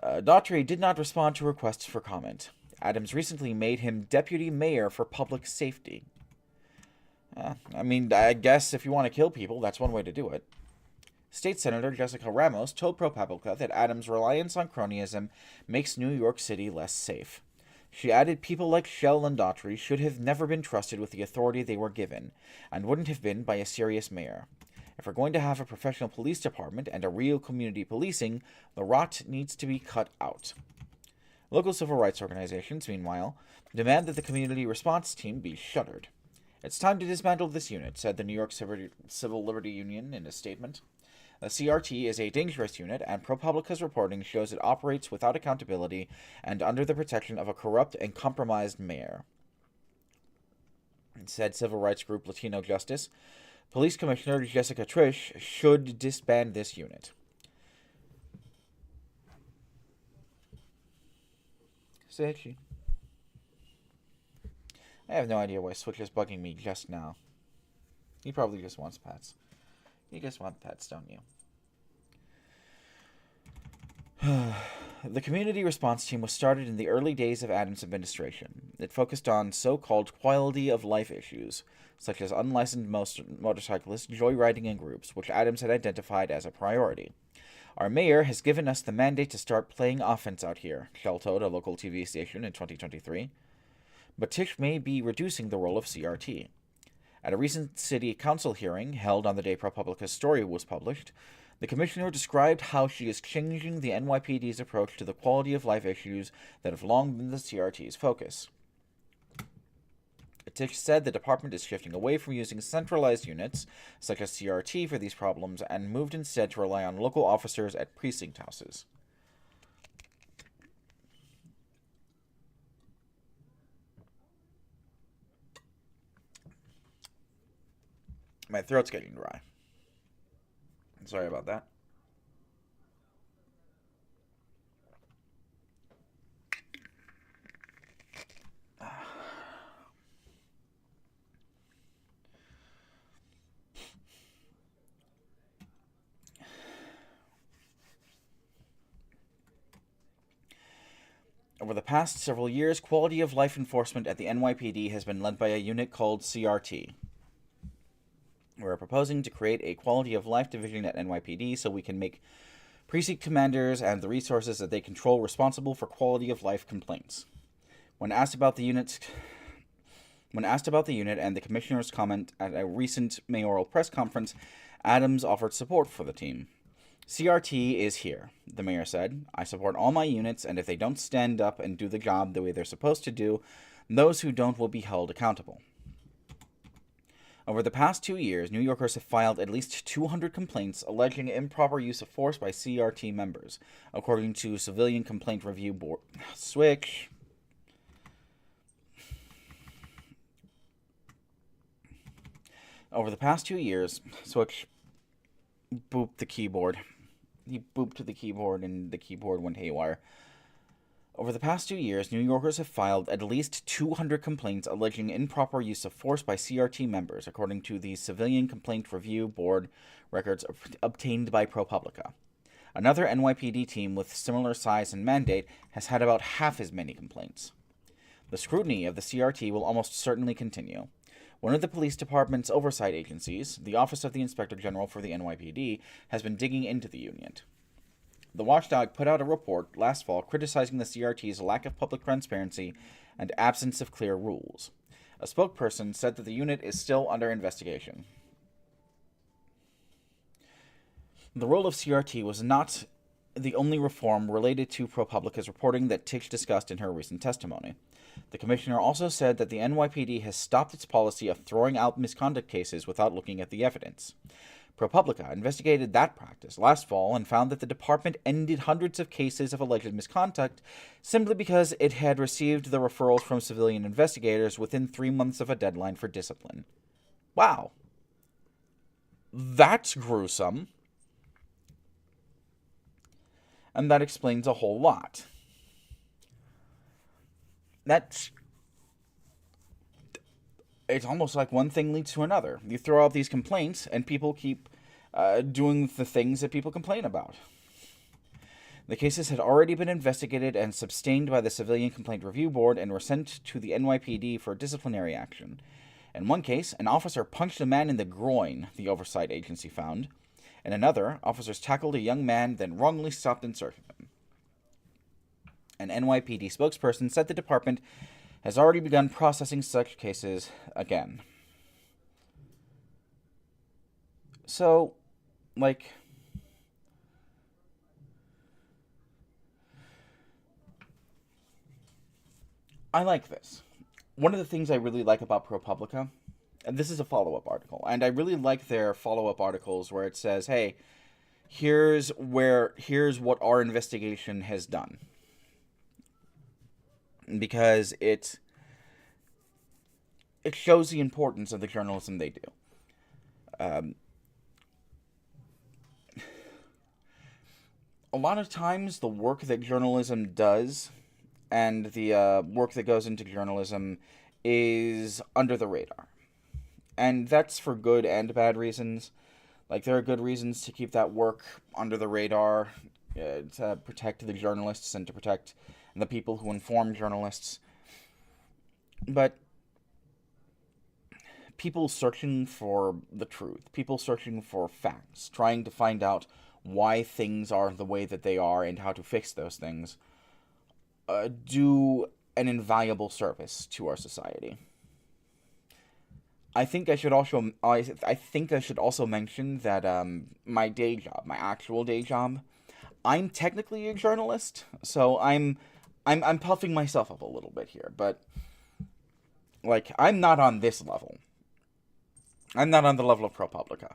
Daughtry did not respond to requests for comment. Adams recently made him deputy mayor for public safety. I guess if you want to kill people, that's one way to do it. State Senator Jessica Ramos told ProPublica that Adams' reliance on cronyism makes New York City less safe. She added people like Schell and Daughtry should have never been trusted with the authority they were given, and wouldn't have been by a serious mayor. If we're going to have a professional police department and a real community policing, the rot needs to be cut out. Local civil rights organizations, meanwhile, demand that the community response team be shuttered. It's time to dismantle this unit, said the New York Civil Liberty Union in a statement. The CRT is a dangerous unit, and ProPublica's reporting shows it operates without accountability and under the protection of a corrupt and compromised mayor. Said civil rights group Latino Justice, Police Commissioner Jessica Trish should disband this unit. Said she. I have no idea why Switch is bugging me just now. He probably just wants pets. You just want pets, don't you? The community response team was started in the early days of Adams' administration. It focused on so-called quality of life issues, such as unlicensed motorcyclists joyriding in groups, which Adams had identified as a priority. Our mayor has given us the mandate to start playing offense out here, Schell told a local TV station in 2023. But Tisch may be reducing the role of CRT. At a recent city council hearing held on the day ProPublica's story was published, the commissioner described how she is changing the NYPD's approach to the quality of life issues that have long been the CRT's focus. Tisch said the department is shifting away from using centralized units, such as CRT, for these problems, and moved instead to rely on local officers at precinct houses. My throat's getting dry. Sorry about that. Over the past several years, quality of life enforcement at the NYPD has been led by a unit called CRT. We're proposing to create a quality of life division at NYPD so we can make precinct commanders and the resources that they control responsible for quality of life complaints. When asked about the unit and the commissioner's comment at a recent mayoral press conference, Adams offered support for the team. CRT is here, the mayor said. I support all my units, and if they don't stand up and do the job the way they're supposed to do, those who don't will be held accountable. Over the past 2 years, New Yorkers have filed at least 200 complaints alleging improper use of force by CRT members, according to Civilian Complaint Review Board. Switch. Over the past 2 years, Switch booped the keyboard. He booped the keyboard and the keyboard went haywire. Over the past 2 years, New Yorkers have filed at least 200 complaints alleging improper use of force by CRT members, according to the Civilian Complaint Review Board records obtained by ProPublica. Another NYPD team with similar size and mandate has had about half as many complaints. The scrutiny of the CRT will almost certainly continue. One of the police department's oversight agencies, the Office of the Inspector General for the NYPD, has been digging into the unit. The watchdog put out a report last fall criticizing the CRT's lack of public transparency and absence of clear rules. A spokesperson said that the unit is still under investigation. The role of CRT was not the only reform related to ProPublica's reporting that Tisch discussed in her recent testimony. The commissioner also said that the NYPD has stopped its policy of throwing out misconduct cases without looking at the evidence. ProPublica investigated that practice last fall and found that the department ended hundreds of cases of alleged misconduct simply because it had received the referrals from civilian investigators within 3 months of a deadline for discipline. Wow. That's gruesome. And that explains a whole lot. It's almost like one thing leads to another. You throw out these complaints, and people keep doing the things that people complain about. The cases had already been investigated and sustained by the Civilian Complaint Review Board and were sent to the NYPD for disciplinary action. In one case, an officer punched a man in the groin, the oversight agency found. In another, officers tackled a young man, then wrongly stopped and searched him. An NYPD spokesperson said the department has already begun processing such cases again. So, I like this. One of the things I really like about ProPublica, and this is a follow-up article, and I really like their follow-up articles where it says, hey, here's what our investigation has done. Because it shows the importance of the journalism they do. A lot of times, the work that journalism does and the work that goes into journalism is under the radar. And that's for good and bad reasons. There are good reasons to keep that work under the radar, to protect the journalists and to protect the people who inform journalists. But people searching for the truth, people searching for facts, trying to find out why things are the way that they are and how to fix those things, do an invaluable service to our society. I think I should also mention that my day job, my actual day job, I'm technically a journalist, so I'm puffing myself up a little bit here, but I'm not on this level. I'm not on the level of ProPublica.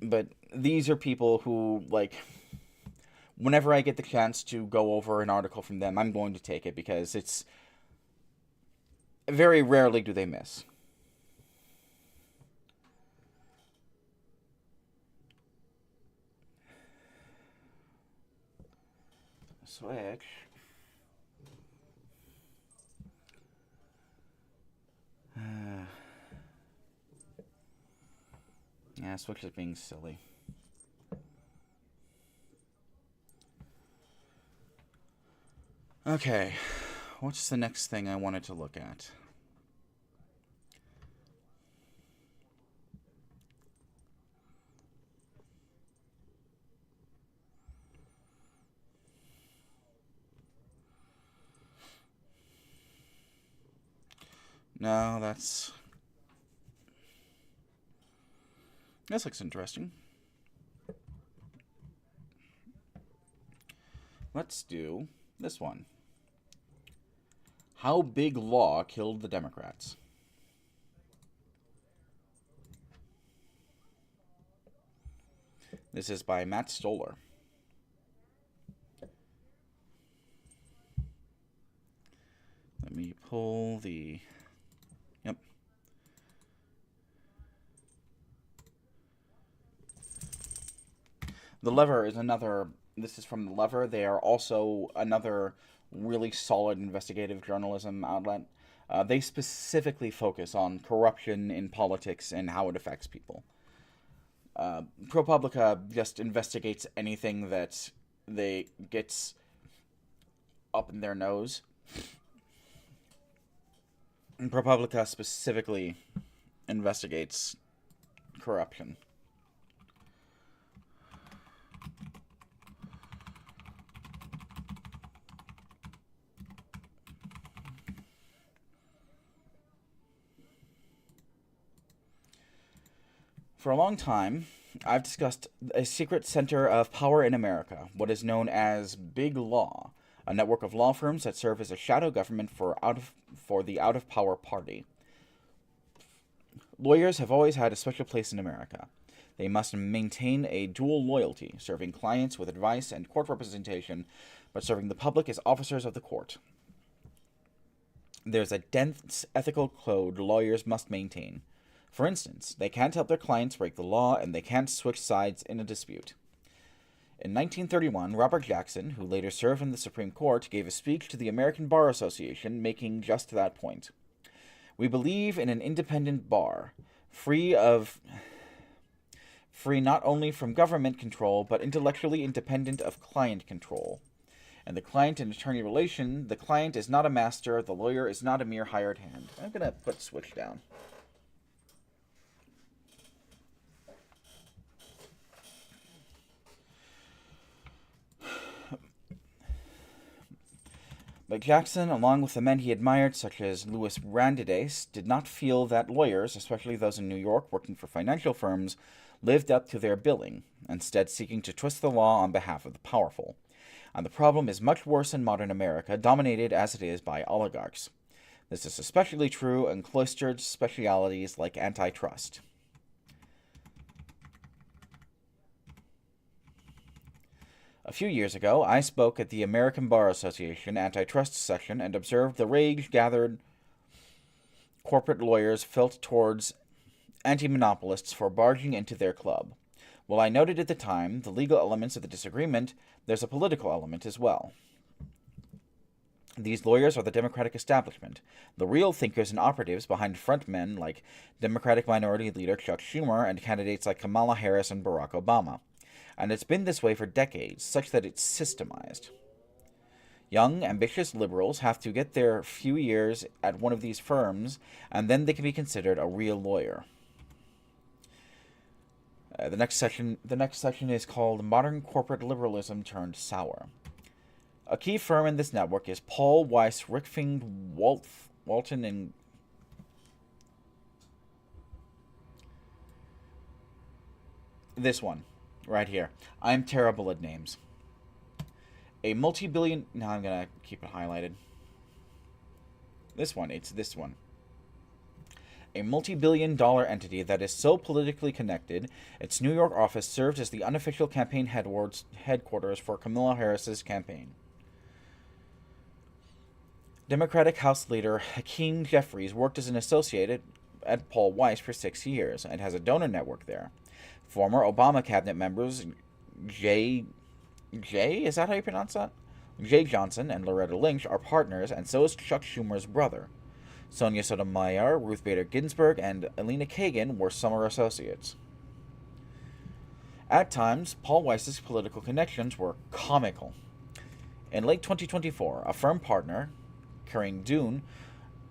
But these are people who, whenever I get the chance to go over an article from them, I'm going to take it because it's very rarely do they miss. Switch. Yeah, Switch is being silly. Okay, what's the next thing I wanted to look at? No, this looks interesting. Let's do this one. How Big Law Killed the Democrats. This is by Matt Stoller. Let me pull the... Yep. The Lever is another... This is from The Lever. They are also another really solid investigative journalism outlet. They specifically focus on corruption in politics and how it affects people. ProPublica just investigates anything that they gets up in their nose. And ProPublica specifically investigates corruption. For a long time, I've discussed a secret center of power in America, what is known as Big Law, a network of law firms that serve as a shadow government for the out of power party. Lawyers have always had a special place in America. They must maintain a dual loyalty, serving clients with advice and court representation, but serving the public as officers of the court. There's a dense ethical code lawyers must maintain. For instance, they can't help their clients break the law, and they can't switch sides in a dispute. In 1931, Robert Jackson, who later served in the Supreme Court, gave a speech to the American Bar Association making just that point. We believe in an independent bar, free not only from government control, but intellectually independent of client control. And the client and attorney relation, the client is not a master, the lawyer is not a mere hired hand. I'm going to put switch down. But Jackson, along with the men he admired, such as Louis Brandeis, did not feel that lawyers, especially those in New York working for financial firms, lived up to their billing, instead seeking to twist the law on behalf of the powerful. And the problem is much worse in modern America, dominated as it is by oligarchs. This is especially true in cloistered specialities like antitrust. A few years ago, I spoke at the American Bar Association antitrust session and observed the rage gathered corporate lawyers felt towards anti-monopolists for barging into their club. While I noted at the time the legal elements of the disagreement, there's a political element as well. These lawyers are the Democratic establishment, the real thinkers and operatives behind frontmen like Democratic Minority Leader Chuck Schumer and candidates like Kamala Harris and Barack Obama. And it's been this way for decades, such that it's systemized. Young, ambitious liberals have to get their few years at one of these firms, and then they can be considered a real lawyer. The next section is called Modern Corporate Liberalism Turned Sour. A key firm in this network is Paul Weiss Rickfing Walton and this one. Right here. I'm terrible at names. A multi-billion... Now I'm going to keep it highlighted. It's this one. A multi-billion-dollar entity that is so politically connected, its New York office served as the unofficial campaign headquarters for Kamala Harris's campaign. Democratic House leader Hakeem Jeffries worked as an associate at Paul Weiss for 6 years and has a donor network there. Former Obama cabinet members Jay, is that how you pronounce that? Jay Johnson and Loretta Lynch are partners, and so is Chuck Schumer's brother. Sonia Sotomayor, Ruth Bader Ginsburg, and Elena Kagan were summer associates. At times, Paul Weiss's political connections were comical. In late 2024, a firm partner, Karen Dune,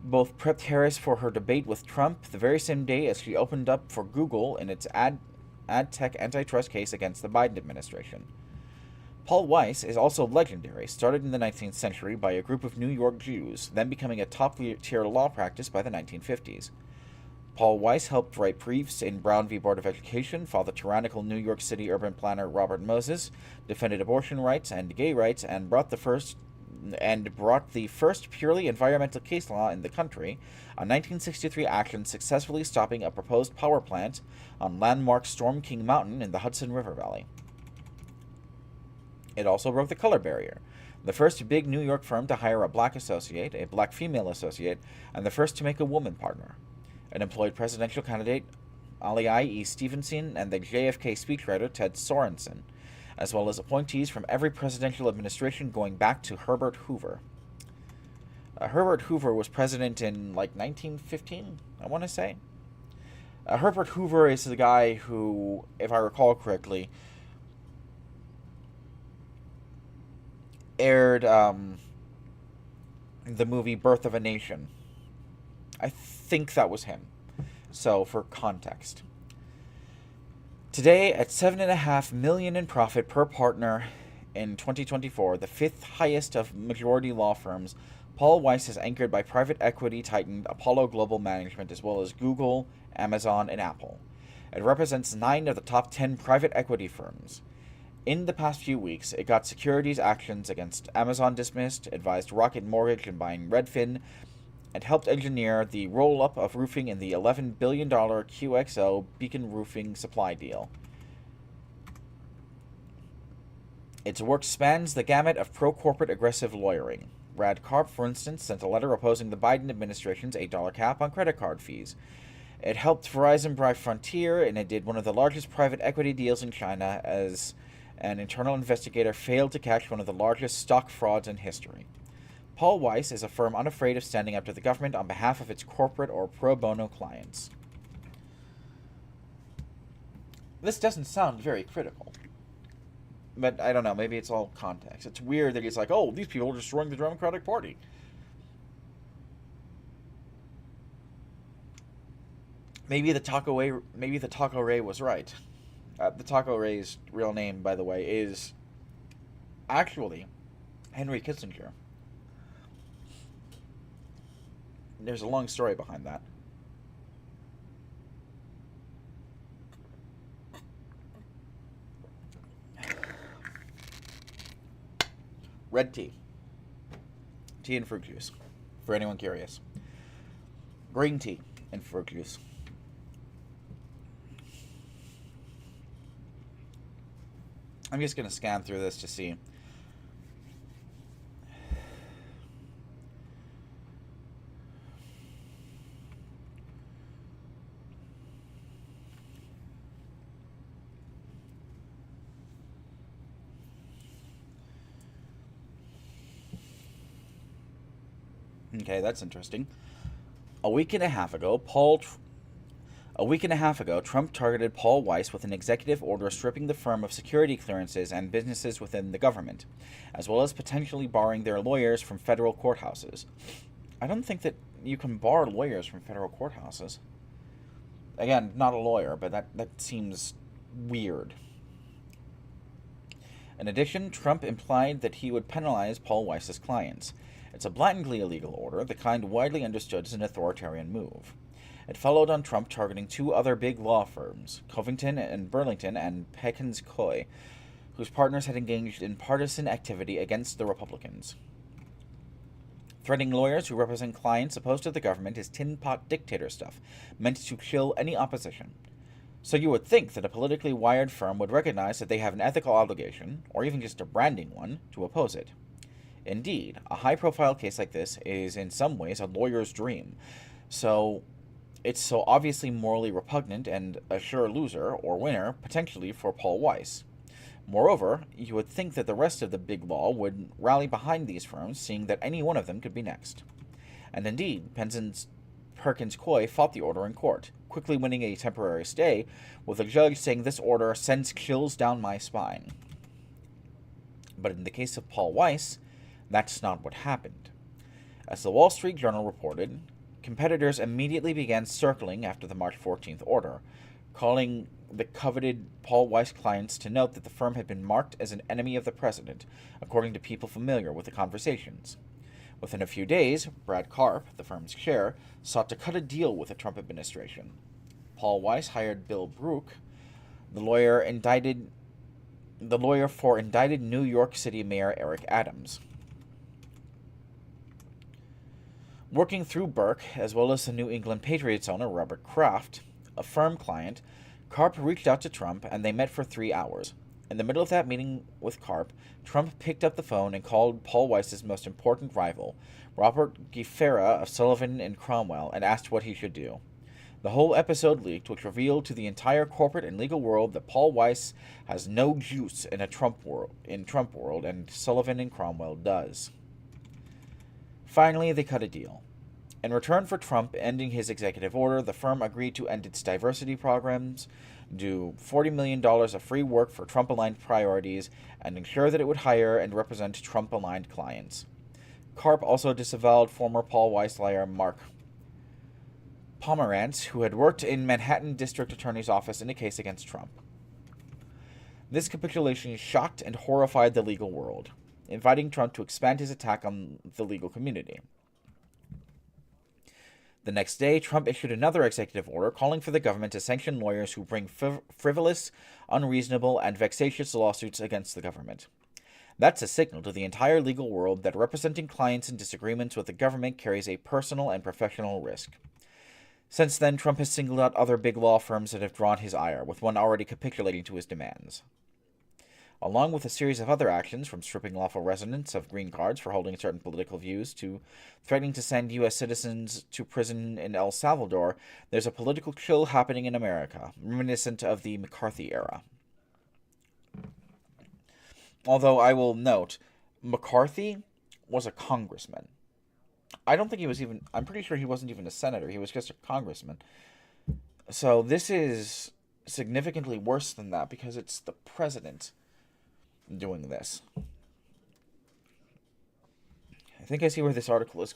both prepped Harris for her debate with Trump the very same day as she opened up for Google in its ad tech antitrust case against the Biden administration. Paul Weiss is also legendary, started in the 19th century by a group of New York Jews, then becoming a top-tier law practice by the 1950s. Paul Weiss helped write briefs in Brown v. Board of Education, fought the tyrannical New York City urban planner Robert Moses, defended abortion rights and gay rights, and brought the first purely environmental case law in the country, a 1963 action successfully stopping a proposed power plant on landmark Storm King Mountain in the Hudson River Valley. It also broke the color barrier, the first big New York firm to hire a black associate, a black female associate, and the first to make a woman partner. It employed presidential candidate Ali E. Stevenson and the JFK speechwriter Ted Sorensen, as well as appointees from every presidential administration going back to Herbert Hoover. Herbert Hoover was president in, 1915, I want to say. Herbert Hoover is the guy who, if I recall correctly, aired the movie Birth of a Nation. I think that was him. So, for context. Today, at $7.5 million in profit per partner in 2024, the fifth highest of majority law firms, Paul Weiss is anchored by private equity titan Apollo Global Management, as well as Google, Amazon, and Apple. It represents 9 of the top 10 private equity firms. In the past few weeks, it got securities actions against Amazon dismissed, advised Rocket Mortgage in buying Redfin, and helped engineer the roll-up of roofing in the $11 billion QXO Beacon Roofing supply deal. Its work spans the gamut of pro-corporate aggressive lawyering. Brad Karp, for instance, sent a letter opposing the Biden administration's $8 cap on credit card fees. It helped Verizon buy Frontier, and it did one of the largest private equity deals in China as an internal investigator failed to catch one of the largest stock frauds in history. Paul Weiss is a firm unafraid of standing up to the government on behalf of its corporate or pro bono clients. This doesn't sound very critical. But I don't know, maybe it's all context. It's weird that he's like, oh, these people are destroying the Democratic Party. Maybe the Taco Ray was right. The Taco Ray's real name, by the way, is actually Henry Kissinger. There's a long story behind that. Red tea. Tea and fruit juice, for anyone curious. Green tea and fruit juice. I'm just going to scan through this to see. Okay, that's interesting. A week and a half ago, Trump targeted Paul Weiss with an executive order stripping the firm of security clearances and businesses within the government, as well as potentially barring their lawyers from federal courthouses. I don't think that you can bar lawyers from federal courthouses. Again, not a lawyer, but that seems weird. In addition, Trump implied that he would penalize Paul Weiss's clients. It's a blatantly illegal order, the kind widely understood as an authoritarian move. It followed on Trump targeting 2 other big law firms, Covington and Burlington and Perkins Coie, whose partners had engaged in partisan activity against the Republicans. Threatening lawyers who represent clients opposed to the government is tin pot dictator stuff, meant to kill any opposition. So you would think that a politically wired firm would recognize that they have an ethical obligation, or even just a branding one, to oppose it. Indeed, a high-profile case like this is in some ways a lawyer's dream, so it's so obviously morally repugnant and a sure loser, or winner, potentially for Paul Weiss. Moreover, you would think that the rest of the big law would rally behind these firms, seeing that any one of them could be next. And indeed, Perkins Coie fought the order in court, quickly winning a temporary stay, with a judge saying this order sends chills down my spine. But in the case of Paul Weiss, that's not what happened. As the Wall Street Journal reported, competitors immediately began circling after the March 14th order, calling the coveted Paul Weiss clients to note that the firm had been marked as an enemy of the president, according to people familiar with the conversations. Within a few days, Brad Karp, the firm's chair, sought to cut a deal with the Trump administration. Paul Weiss hired Bill Brook, the lawyer for indicted New York City Mayor Eric Adams. Working through Burke, as well as the New England Patriots owner Robert Kraft, a firm client, Karp reached out to Trump and they met for 3 hours. In the middle of that meeting with Karp, Trump picked up the phone and called Paul Weiss's most important rival, Robert Gifera of Sullivan and Cromwell, and asked what he should do. The whole episode leaked, which revealed to the entire corporate and legal world that Paul Weiss has no juice in Trump world, and Sullivan and Cromwell does. Finally, they cut a deal. In return for Trump ending his executive order, the firm agreed to end its diversity programs, do $40 million of free work for Trump-aligned priorities, and ensure that it would hire and represent Trump-aligned clients. Karp also disavowed former Paul Weiss lawyer Mark Pomerantz, who had worked in Manhattan District Attorney's office in a case against Trump. This capitulation shocked and horrified the legal world, inviting Trump to expand his attack on the legal community. The next day, Trump issued another executive order calling for the government to sanction lawyers who bring frivolous, unreasonable, and vexatious lawsuits against the government. That's a signal to the entire legal world that representing clients in disagreements with the government carries a personal and professional risk. Since then, Trump has singled out other big law firms that have drawn his ire, with one already capitulating to his demands. Along with a series of other actions, from stripping lawful residents of green cards for holding certain political views to threatening to send U.S. citizens to prison in El Salvador, there's a political chill happening in America, reminiscent of the McCarthy era. Although I will note, McCarthy was a congressman. I'm pretty sure he wasn't even a senator. He was just a congressman. So this is significantly worse than that because it's the president doing this. I think I see where this article is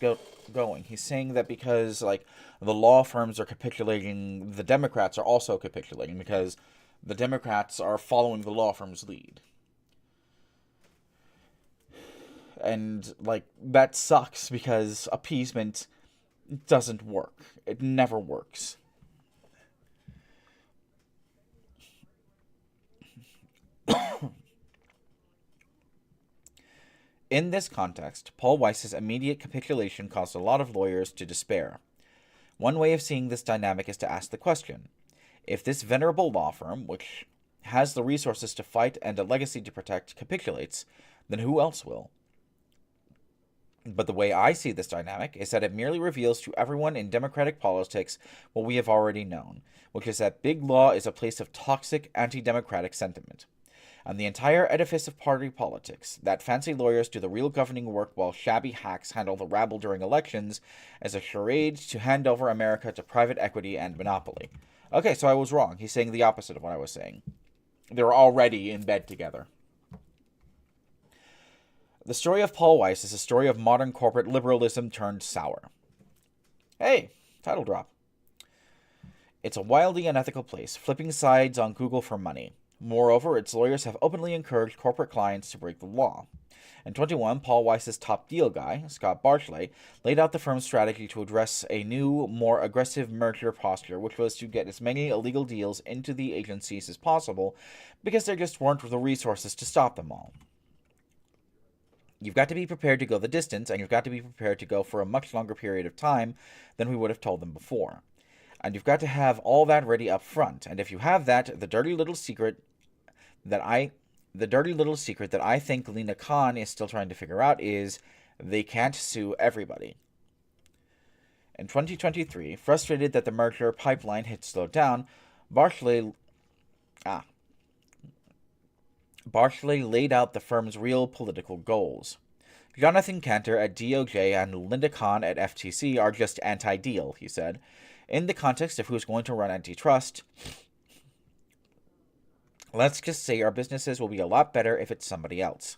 going. He's saying that because, the law firms are capitulating, the Democrats are also capitulating because the Democrats are following the law firm's lead. And, that sucks because appeasement doesn't work. It never works. In this context, Paul Weiss's immediate capitulation caused a lot of lawyers to despair. One way of seeing this dynamic is to ask the question, if this venerable law firm, which has the resources to fight and a legacy to protect, capitulates, then who else will? But the way I see this dynamic is that it merely reveals to everyone in democratic politics what we have already known, which is that big law is a place of toxic, anti-democratic sentiment. And the entire edifice of party politics, that fancy lawyers do the real governing work while shabby hacks handle the rabble during elections, is a charade to hand over America to private equity and monopoly. Okay, so I was wrong. He's saying the opposite of what I was saying. They're already in bed together. The story of Paul Weiss is a story of modern corporate liberalism turned sour. Hey, title drop. It's a wildly unethical place, flipping sides on Google for money. Moreover, its lawyers have openly encouraged corporate clients to break the law. In 2021, Paul Weiss's top deal guy, Scott Barclay, laid out the firm's strategy to address a new, more aggressive merger posture, which was to get as many illegal deals into the agencies as possible, because there just weren't the resources to stop them all. You've got to be prepared to go the distance, and you've got to be prepared to go for a much longer period of time than we would have told them before. And you've got to have all that ready up front. And if you have that, the dirty little secret that I think Lina Khan is still trying to figure out is they can't sue everybody. In 2023, frustrated that the merger pipeline had slowed down, Barclay laid out the firm's real political goals. Jonathan Cantor at DOJ and Linda Khan at FTC are just anti-deal, he said. In the context of who's going to run antitrust, let's just say our businesses will be a lot better if it's somebody else.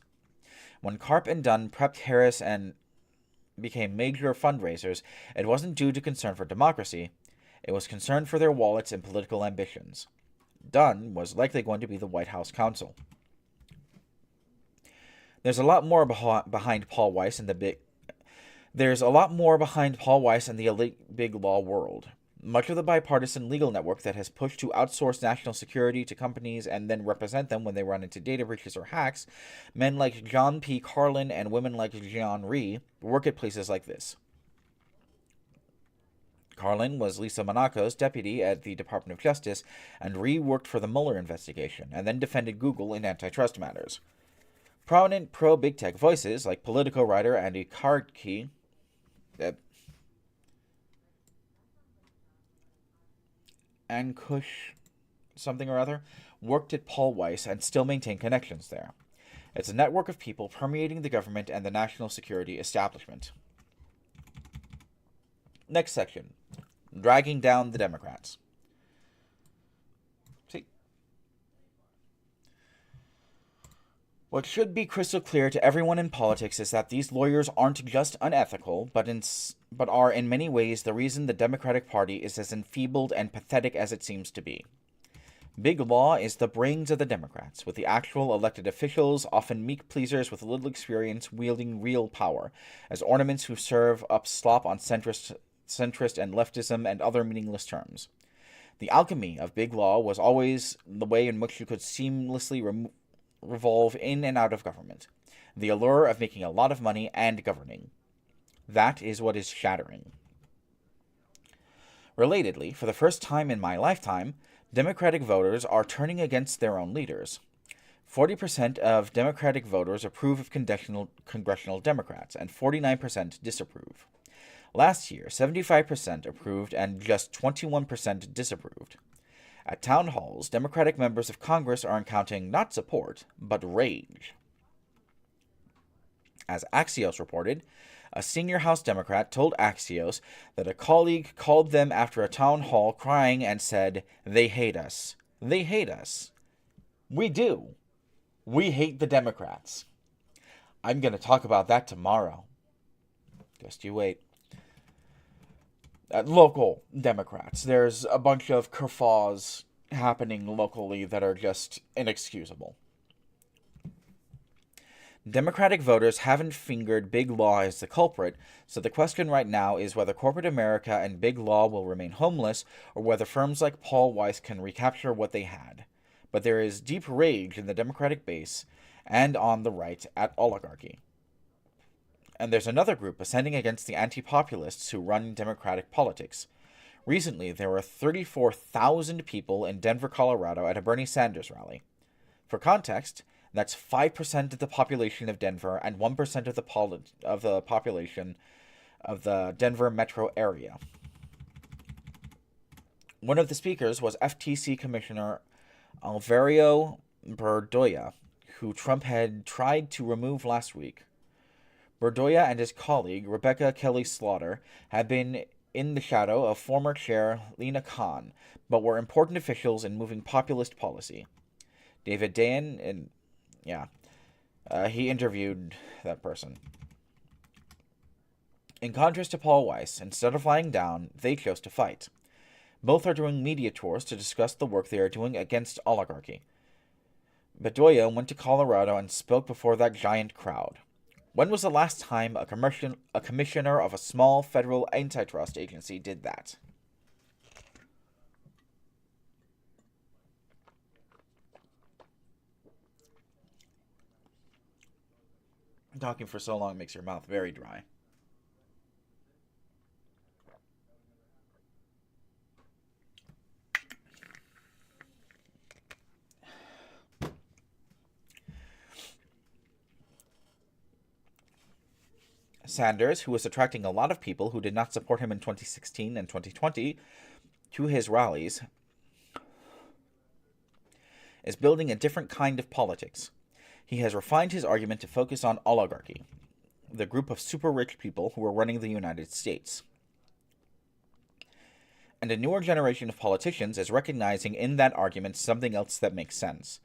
When Karp and Dunn prepped Harris and became major fundraisers, it wasn't due to concern for democracy. It was concern for their wallets and political ambitions. Dunn was likely going to be the White House counsel. There's a lot more behind Paul Weiss and the elite big law world. Much of the bipartisan legal network that has pushed to outsource national security to companies and then represent them when they run into data breaches or hacks, men like John P. Carlin and women like Jean Rhee work at places like this. Carlin was Lisa Monaco's deputy at the Department of Justice, and Rhee worked for the Mueller investigation and then defended Google in antitrust matters. Prominent pro-big tech voices like Politico writer Andy Kartke and Kush something or other worked at Paul Weiss and still maintain connections there. It's a network of people permeating the government and the national security establishment. Next section. Dragging down the Democrats. See? What should be crystal clear to everyone in politics is that these lawyers aren't just unethical, but are in many ways the reason the Democratic Party is as enfeebled and pathetic as it seems to be. Big Law is the brains of the Democrats, with the actual elected officials, often meek pleasers with little experience, wielding real power, as ornaments who serve up slop on centrist and leftism and other meaningless terms. The alchemy of Big Law was always the way in which you could seamlessly revolve in and out of government, the allure of making a lot of money and governing. That is what is shattering. Relatedly, for the first time in my lifetime, Democratic voters are turning against their own leaders. 40% of Democratic voters approve of congressional Democrats, and 49% disapprove. Last year, 75% approved and just 21% disapproved. At town halls, Democratic members of Congress are encountering not support, but rage. As Axios reported, a senior House Democrat told Axios that a colleague called them after a town hall crying and said, "They hate us. They hate us." We do. We hate the Democrats. I'm going to talk about that tomorrow. Just you wait. Local Democrats. There's a bunch of kerfuffles happening locally that are just inexcusable. Democratic voters haven't fingered Big Law as the culprit, so the question right now is whether corporate America and Big Law will remain homeless, or whether firms like Paul Weiss can recapture what they had. But there is deep rage in the Democratic base and on the right at oligarchy. And there's another group ascending against the anti-populists who run Democratic politics. Recently, there were 34,000 people in Denver, Colorado at a Bernie Sanders rally. For context, that's 5% of the population of Denver and 1% of the population of the Denver metro area. One of the speakers was FTC Commissioner Alvaro Bedoya, who Trump had tried to remove last week. Bedoya and his colleague, Rebecca Kelly Slaughter, had been in the shadow of former chair Lina Khan, but were important officials in moving populist policy. David Dayen, he interviewed that person. In contrast to Paul Weiss, instead of lying down, they chose to fight. Both are doing media tours to discuss the work they are doing against oligarchy. Bedoya went to Colorado and spoke before that giant crowd. When was the last time a commissioner of a small federal antitrust agency did that? Talking for so long makes your mouth very dry. Sanders, who was attracting a lot of people who did not support him in 2016 and 2020 to his rallies, is building a different kind of politics. He has refined his argument to focus on oligarchy, the group of super rich people who are running the United States. And a newer generation of politicians is recognizing in that argument something else that makes sense.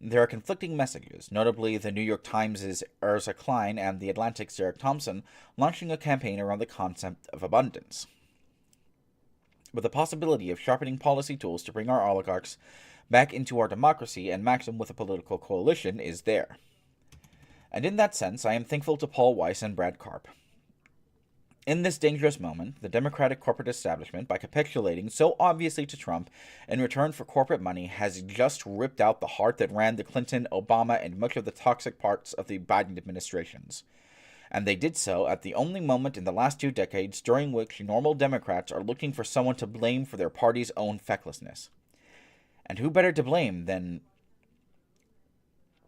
There are conflicting messages, notably the New York Times' Erza Klein and The Atlantic's Derek Thompson launching a campaign around the concept of abundance. But the possibility of sharpening policy tools to bring our oligarchs back into our democracy and match them with a political coalition is there. And in that sense, I am thankful to Paul Weiss and Brad Karp. In this dangerous moment, the Democratic corporate establishment, by capitulating so obviously to Trump in return for corporate money, has just ripped out the heart that ran the Clinton, Obama, and much of the toxic parts of the Biden administrations. And they did so at the only moment in the last 2 decades during which normal Democrats are looking for someone to blame for their party's own fecklessness. And who better to blame than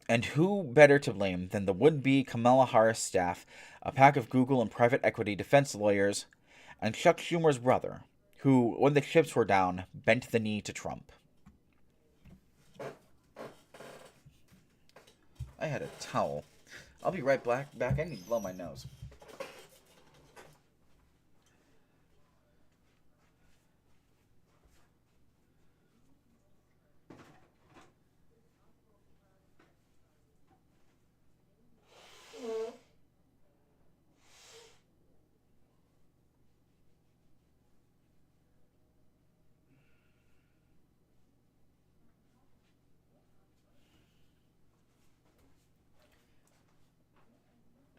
the would-be Kamala Harris staff, a pack of Google and private equity defense lawyers, and Chuck Schumer's brother, who, when the chips were down, bent the knee to Trump. I had a towel. I'll be right back. I need to blow my nose.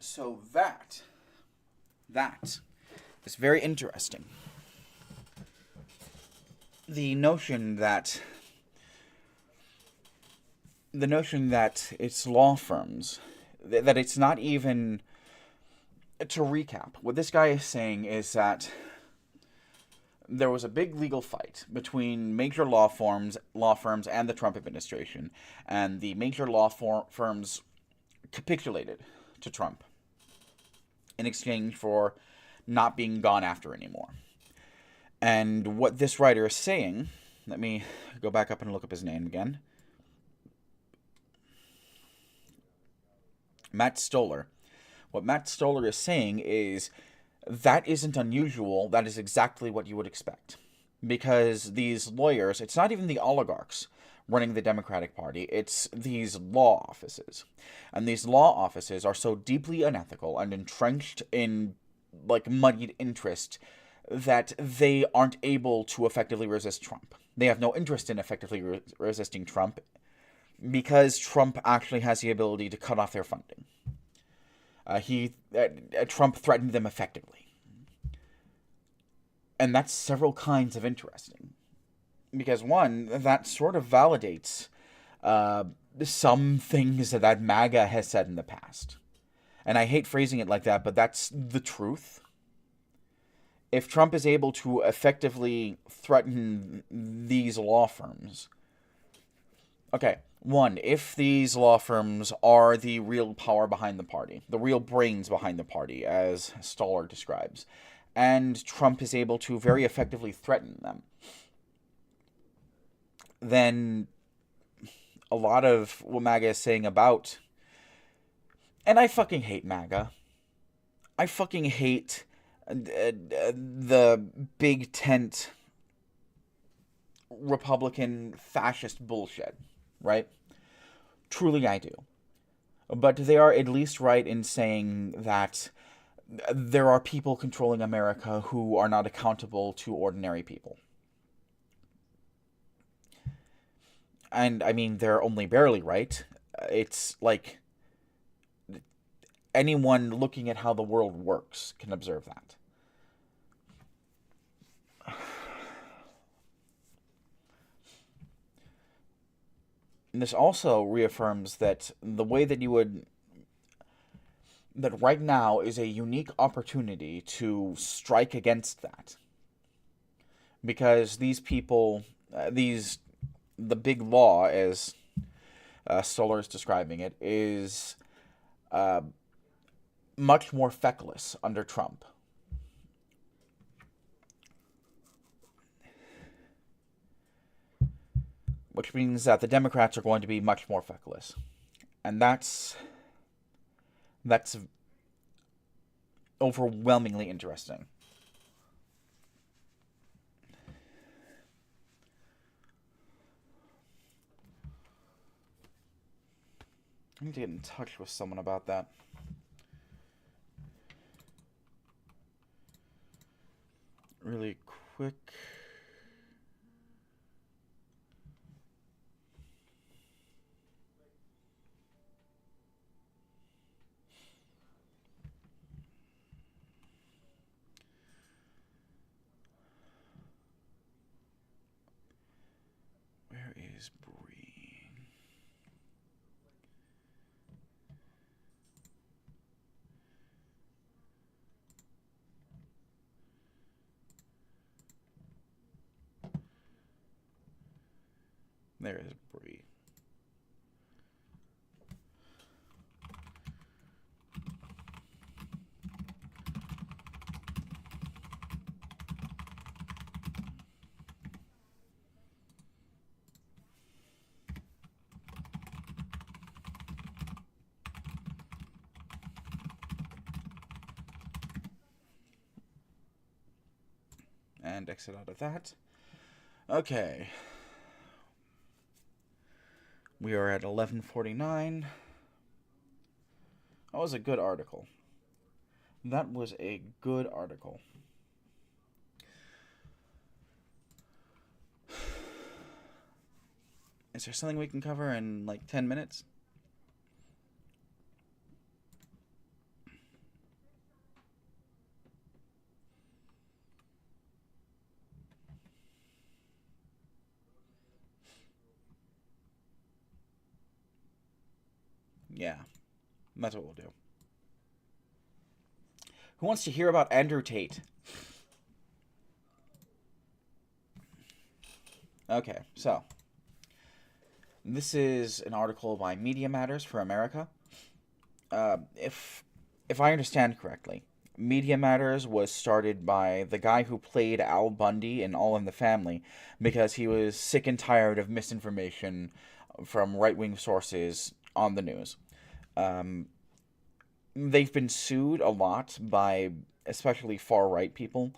So that is very interesting. The notion that it's law firms, that it's not even, to recap, what this guy is saying is that there was a big legal fight between major law firms and the Trump administration, and the major law firms capitulated to Trump in exchange for not being gone after anymore. And what this writer is saying, let me go back up and look up his name again. Matt Stoller. What Matt Stoller is saying is that isn't unusual. That is exactly what you would expect. Because these lawyers, it's not even the oligarchs running the Democratic Party, it's these law offices. And these law offices are so deeply unethical and entrenched in, like, moneyed interest that they aren't able to effectively resist Trump. They have no interest in effectively resisting Trump because Trump actually has the ability to cut off their funding. Trump threatened them effectively. And that's several kinds of interesting. Because one, that sort of validates some things that MAGA has said in the past. And I hate phrasing it like that, but that's the truth. If Trump is able to effectively threaten these law firms... Okay, one, if these law firms are the real power behind the party, the real brains behind the party, as Stoller describes, and Trump is able to very effectively threaten them, then a lot of what MAGA is saying about... And I fucking hate MAGA. I fucking hate the big tent Republican fascist bullshit, right? Truly I do. But they are at least right in saying that there are people controlling America who are not accountable to ordinary people. And, I mean, they're only barely right. It's like anyone looking at how the world works can observe that. And this also reaffirms that the way that you would... that right now is a unique opportunity to strike against that. Because these people, the big law, as Stoller is describing it, is much more feckless under Trump. Which means that the Democrats are going to be much more feckless. And that's overwhelmingly interesting. I need to get in touch with someone about that. Really quick. Where is Bree? There is Bree. And exit out of that. Okay. We are at 11:49. That was a good article. That was a good article. Is there something we can cover in like 10 minutes? Yeah, that's what we'll do. Who wants to hear about Andrew Tate? Okay, so this is an article by Media Matters for America. If I understand correctly, Media Matters was started by the guy who played Al Bundy in All in the Family because he was sick and tired of misinformation from right-wing sources on the news. They've been sued a lot by especially far-right people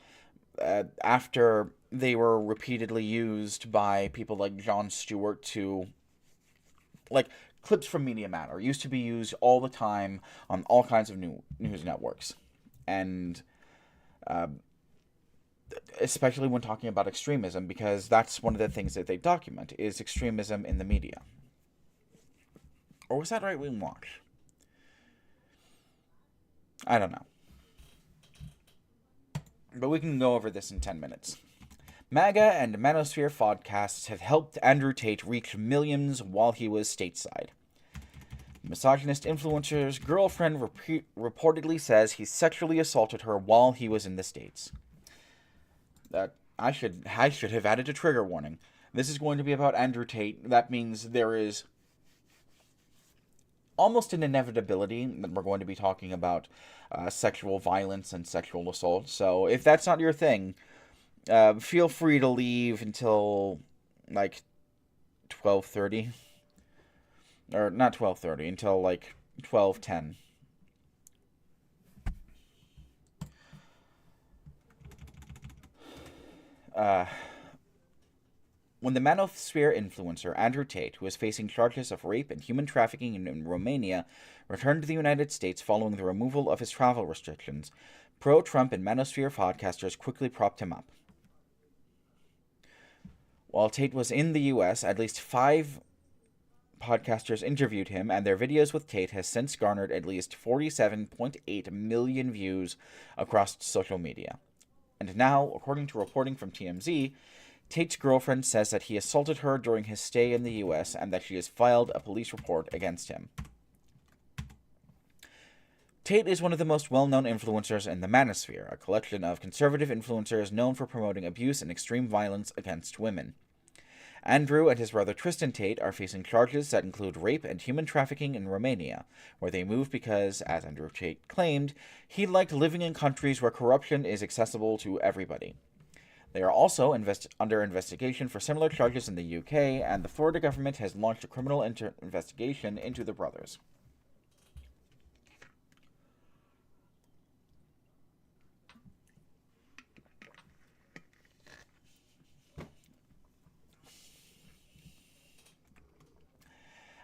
after they were repeatedly used by people like Jon Stewart to, like, clips from Media Matter used to be used all the time on all kinds of news networks. And especially when talking about extremism, because that's one of the things that they document, is extremism in the media. Or was that Right Wing Watch? I don't know. But we can go over this in 10 minutes. MAGA and Manosphere podcasts have helped Andrew Tate reach millions while he was stateside. Misogynist influencer's girlfriend reportedly says he sexually assaulted her while he was in the States. I should have added a trigger warning. This is going to be about Andrew Tate. That means there is almost an inevitability that we're going to be talking about sexual violence and sexual assault. So if that's not your thing, feel free to leave until like 12:30. Or not 12:30, until like 12:10. When the Manosphere influencer Andrew Tate, who is facing charges of rape and human trafficking in Romania, returned to the United States following the removal of his travel restrictions, pro-Trump and Manosphere podcasters quickly propped him up. While Tate was in the U.S., at least 5 podcasters interviewed him, and their videos with Tate has since garnered at least 47.8 million views across social media. And now, according to reporting from TMZ, Tate's girlfriend says that he assaulted her during his stay in the U.S. and that she has filed a police report against him. Tate is one of the most well-known influencers in the Manosphere, a collection of conservative influencers known for promoting abuse and extreme violence against women. Andrew and his brother Tristan Tate are facing charges that include rape and human trafficking in Romania, where they moved because, as Andrew Tate claimed, he liked living in countries where corruption is accessible to everybody. They are also under investigation for similar charges in the UK, and the Florida government has launched a criminal investigation into the brothers.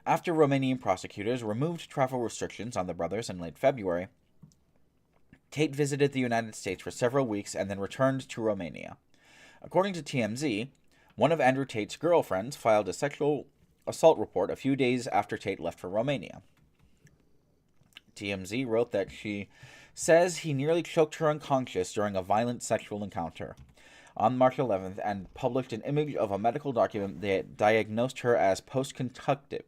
After Romanian prosecutors removed travel restrictions on the brothers in late February, Tate visited the United States for several weeks and then returned to Romania. According to TMZ, one of Andrew Tate's girlfriends filed a sexual assault report a few days after Tate left for Romania. TMZ wrote that she says he nearly choked her unconscious during a violent sexual encounter on March 11th and published an image of a medical document that diagnosed her as post-concussive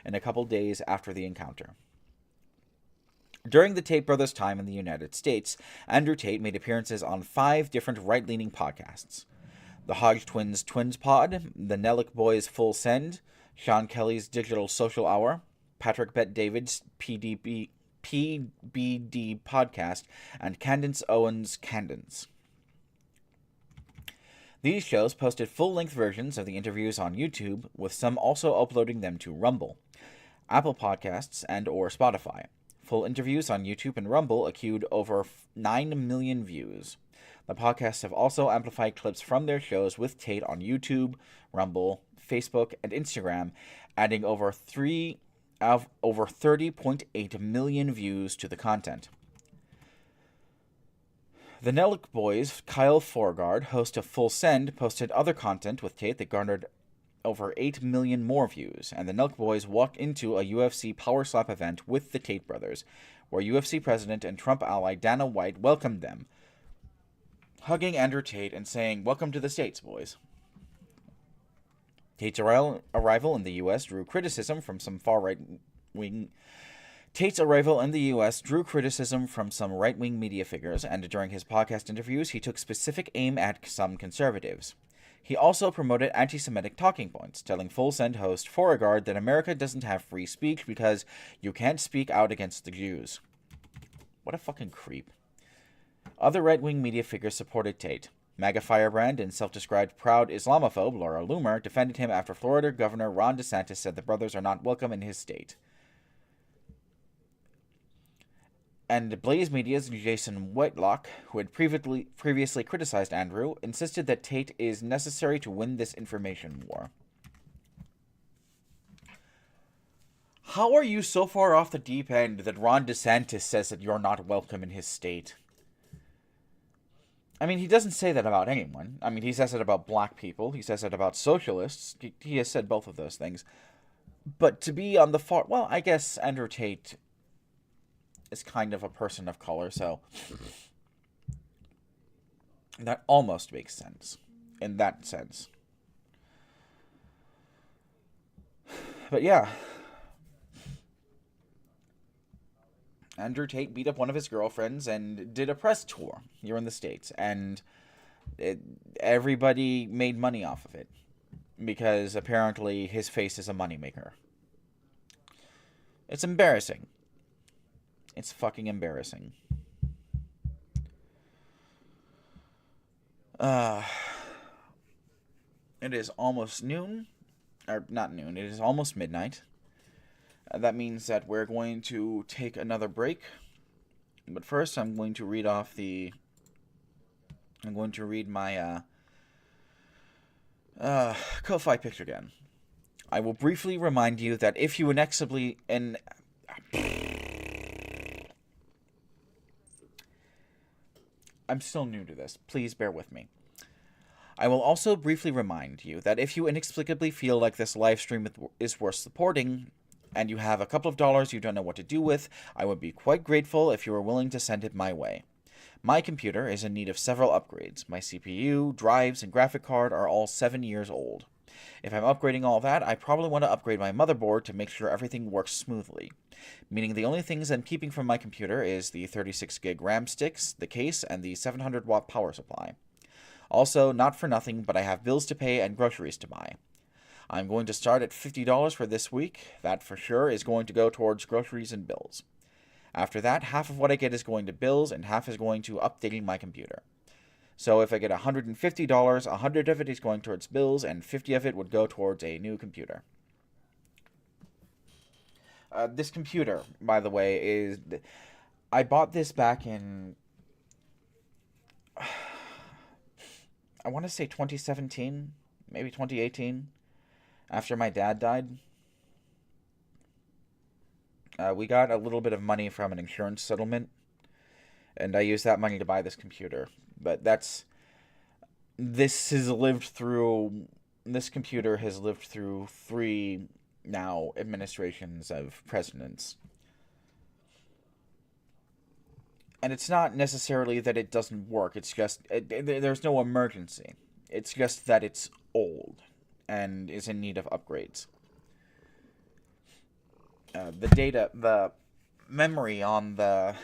in a couple days after the encounter. During the Tate brothers' time in the United States, Andrew Tate made appearances on 5 different right-leaning podcasts: the Hodge Twins Twins Pod, the Nellick Boys Full Send, Sean Kelly's Digital Social Hour, Patrick Bet-David's PBD Podcast, and Candace Owens' Candance. These shows posted full-length versions of the interviews on YouTube, with some also uploading them to Rumble, Apple Podcasts, and or Spotify. Full interviews on YouTube and Rumble accrued over 9 million views. The podcasts have also amplified clips from their shows with Tate on YouTube, Rumble, Facebook, and Instagram, adding over 30.8 million views to the content. The Nellick Boys' Kyle Forgard, host of Full Send, posted other content with Tate that garnered over 8 million more views, and the Nellick Boys walked into a UFC Power Slap event with the Tate brothers, where UFC president and Trump ally Dana White welcomed them, hugging Andrew Tate and saying, "Welcome to the States, boys." Tate's arrival in the U.S. drew criticism from some right-wing media figures, and during his podcast interviews, he took specific aim at some conservatives. He also promoted anti-Semitic talking points, telling Full Send host Beauregard that America doesn't have free speech because you can't speak out against the Jews. What a fucking creep. Other right-wing media figures supported Tate. MAGA firebrand and self-described proud Islamophobe Laura Loomer defended him after Florida Governor Ron DeSantis said the brothers are not welcome in his state. And Blaze Media's Jason Whitlock, who had previously criticized Andrew, insisted that Tate is necessary to win this information war. How are you so far off the deep end that Ron DeSantis says that you're not welcome in his state? I mean, he doesn't say that about anyone. I mean, he says it about black people. He says it about socialists. He has said both of those things. But to be on the far... Well, I guess Andrew Tate is kind of a person of color, so... that almost makes sense. In that sense. But yeah... Andrew Tate beat up one of his girlfriends and did a press tour here in the States. And everybody made money off of it. Because apparently his face is a moneymaker. It's embarrassing. It's fucking embarrassing. It is almost noon. Or not noon. It is almost midnight. That means that we're going to take another break. But first, I'm going to read off the... I'm going to read my Ko-Fi picture again. I will briefly remind you that if you inexorably... I'm still new to this. Please bear with me. I will also briefly remind you that if you inexplicably feel like this live stream is worth supporting... and you have a couple of dollars you don't know what to do with, I would be quite grateful if you were willing to send it my way. My computer is in need of several upgrades. My CPU, drives, and graphic card are all 7 years old. If I'm upgrading all that, I probably want to upgrade my motherboard to make sure everything works smoothly. Meaning the only things I'm keeping from my computer is the 36 gig RAM sticks, the case, and the 700 watt power supply. Also, not for nothing, but I have bills to pay and groceries to buy. I'm going to start at $50 for this week. That for sure is going to go towards groceries and bills. After that, half of what I get is going to bills and half is going to updating my computer. So if I get $150, $100 of it is going towards bills and $50 of it would go towards a new computer. This computer, by the way, is... I bought this back in... I want to say 2017, maybe 2018. After my dad died, we got a little bit of money from an insurance settlement, and I used that money to buy this computer. But this computer has lived through 3 now administrations of presidents. And it's not necessarily that it doesn't work, it's just, there's no emergency. It's just that it's old and is in need of upgrades. The memory on I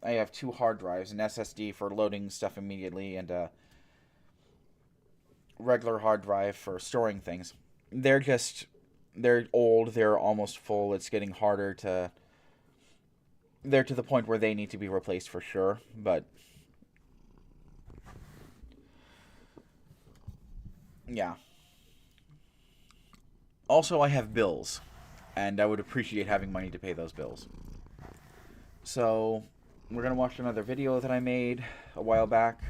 have 2 hard drives, an SSD for loading stuff immediately, and a regular hard drive for storing things. They're old, they're almost full, it's getting harder to... They're to the point where they need to be replaced for sure, but... yeah. Also, I have bills, and I would appreciate having money to pay those bills. So, we're going to watch another video that I made a while back.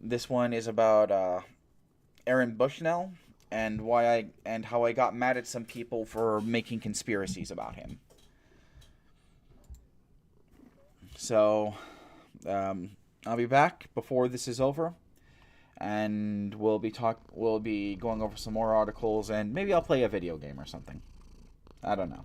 This one is about Aaron Bushnell and how I got mad at some people for making conspiracies about him. So, I'll be back before this is over. And we'll be going over some more articles, and maybe I'll play a video game or something. I don't know.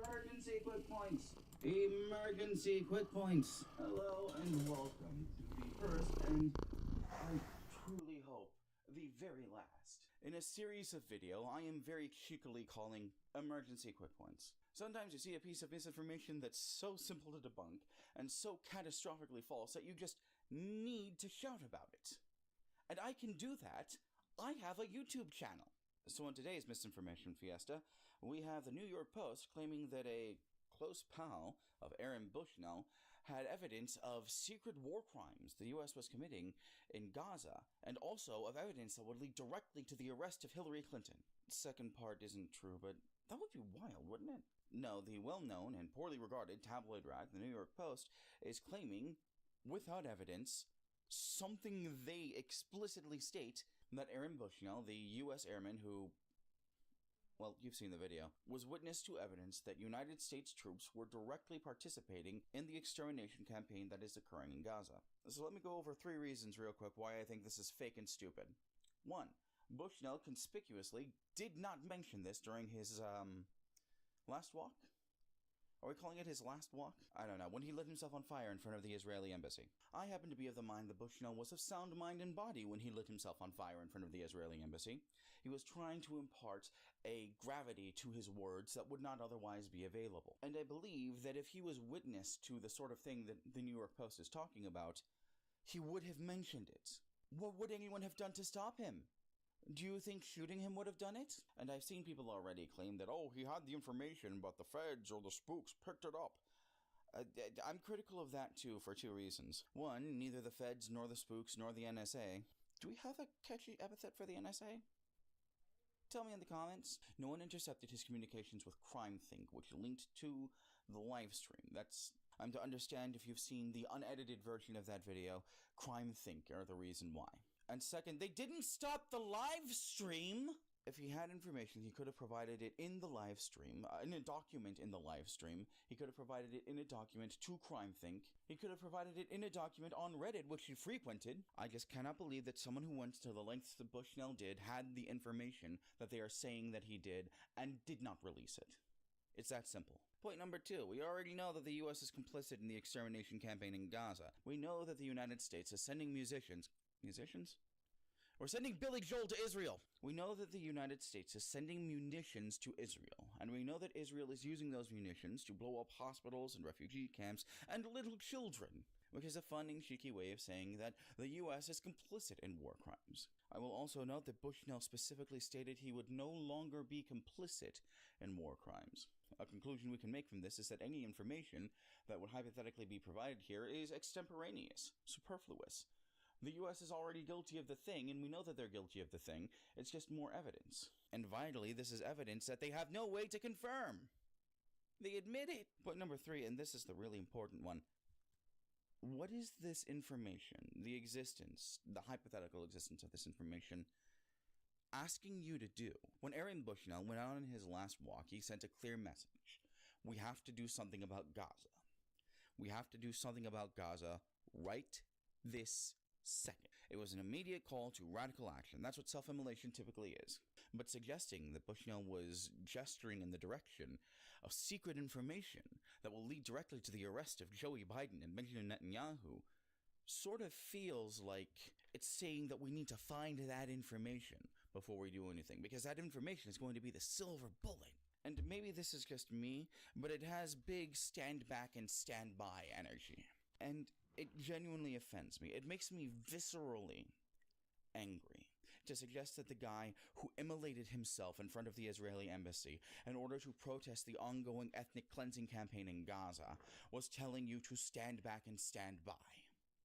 Emergency quick points. Emergency quick points. Hello and welcome to the first and I truly hope the very last in a series of video I am very cheekily calling emergency quick points. Sometimes you see a piece of misinformation that's so simple to debunk and so catastrophically false that you just need to shout about it. And I can do that. I have a YouTube channel. So in today's Misinformation Fiesta, we have the New York Post claiming that a close pal of Aaron Bushnell had evidence of secret war crimes the U.S. was committing in Gaza, and also of evidence that would lead directly to the arrest of Hillary Clinton. The second part isn't true, but that would be wild, wouldn't it? No, the well-known and poorly regarded tabloid rag, the New York Post, is claiming, without evidence, something they explicitly state that Aaron Bushnell, the U.S. airman who, well, you've seen the video, was witness to evidence that United States troops were directly participating in the extermination campaign that is occurring in Gaza. So let me go over 3 reasons real quick why I think this is fake and stupid. 1. Bushnell conspicuously did not mention this during his, last walk? Are we calling it his last walk? I don't know, when he lit himself on fire in front of the Israeli embassy. I happen to be of the mind that Bushnell was of sound mind and body when he lit himself on fire in front of the Israeli embassy. He was trying to impart a gravity to his words that would not otherwise be available. And I believe that if he was witness to the sort of thing that the New York Post is talking about, he would have mentioned it. What would anyone have done to stop him? Do you think shooting him would have done it? And I've seen people already claim that, oh, he had the information, but the feds or the spooks picked it up. I'm critical of that, too, for 2 reasons. 1, neither the feds, nor the spooks, nor the NSA. Do we have a catchy epithet for the NSA? Tell me in the comments. No one intercepted his communications with CrimeThink, which linked to the live stream. I'm to understand if you've seen the unedited version of that video, CrimeThink are the reason why. And second, they didn't stop the live stream! If he had information, he could have provided it in the live stream, in a document in the live stream. He could have provided it in a document to CrimeThink. He could have provided it in a document on Reddit, which he frequented. I just cannot believe that someone who went to the lengths that Bushnell did had the information that they are saying that he did and did not release it. It's that simple. Point number 2, we already know that the U.S. is complicit in the extermination campaign in Gaza. We know that the United States is sending musicians? We're sending Billy Joel to Israel. We know that the United States is sending munitions to Israel, and we know that Israel is using those munitions to blow up hospitals and refugee camps and little children, which is a fun and cheeky way of saying that the U.S. is complicit in war crimes. I will also note that Bushnell specifically stated he would no longer be complicit in war crimes. A conclusion we can make from this is that any information that would hypothetically be provided here is extemporaneous, superfluous. The U.S. is already guilty of the thing, and we know that they're guilty of the thing. It's just more evidence. And vitally, this is evidence that they have no way to confirm. They admit it. Point number 3, and this is the really important one. What is this information, the existence, the hypothetical existence of this information, asking you to do? When Aaron Bushnell went out on his last walk, he sent a clear message. We have to do something about Gaza. We have to do something about Gaza right this second. It was an immediate call to radical action. That's what self-immolation typically is. But suggesting that Bushnell was gesturing in the direction of secret information that will lead directly to the arrest of Joe Biden and Benjamin Netanyahu sort of feels like it's saying that we need to find that information before we do anything, because that information is going to be the silver bullet. And maybe this is just me, but it has big stand back and stand by energy. And it genuinely offends me. It makes me viscerally angry to suggest that the guy who immolated himself in front of the Israeli embassy in order to protest the ongoing ethnic cleansing campaign in Gaza was telling you to stand back and stand by.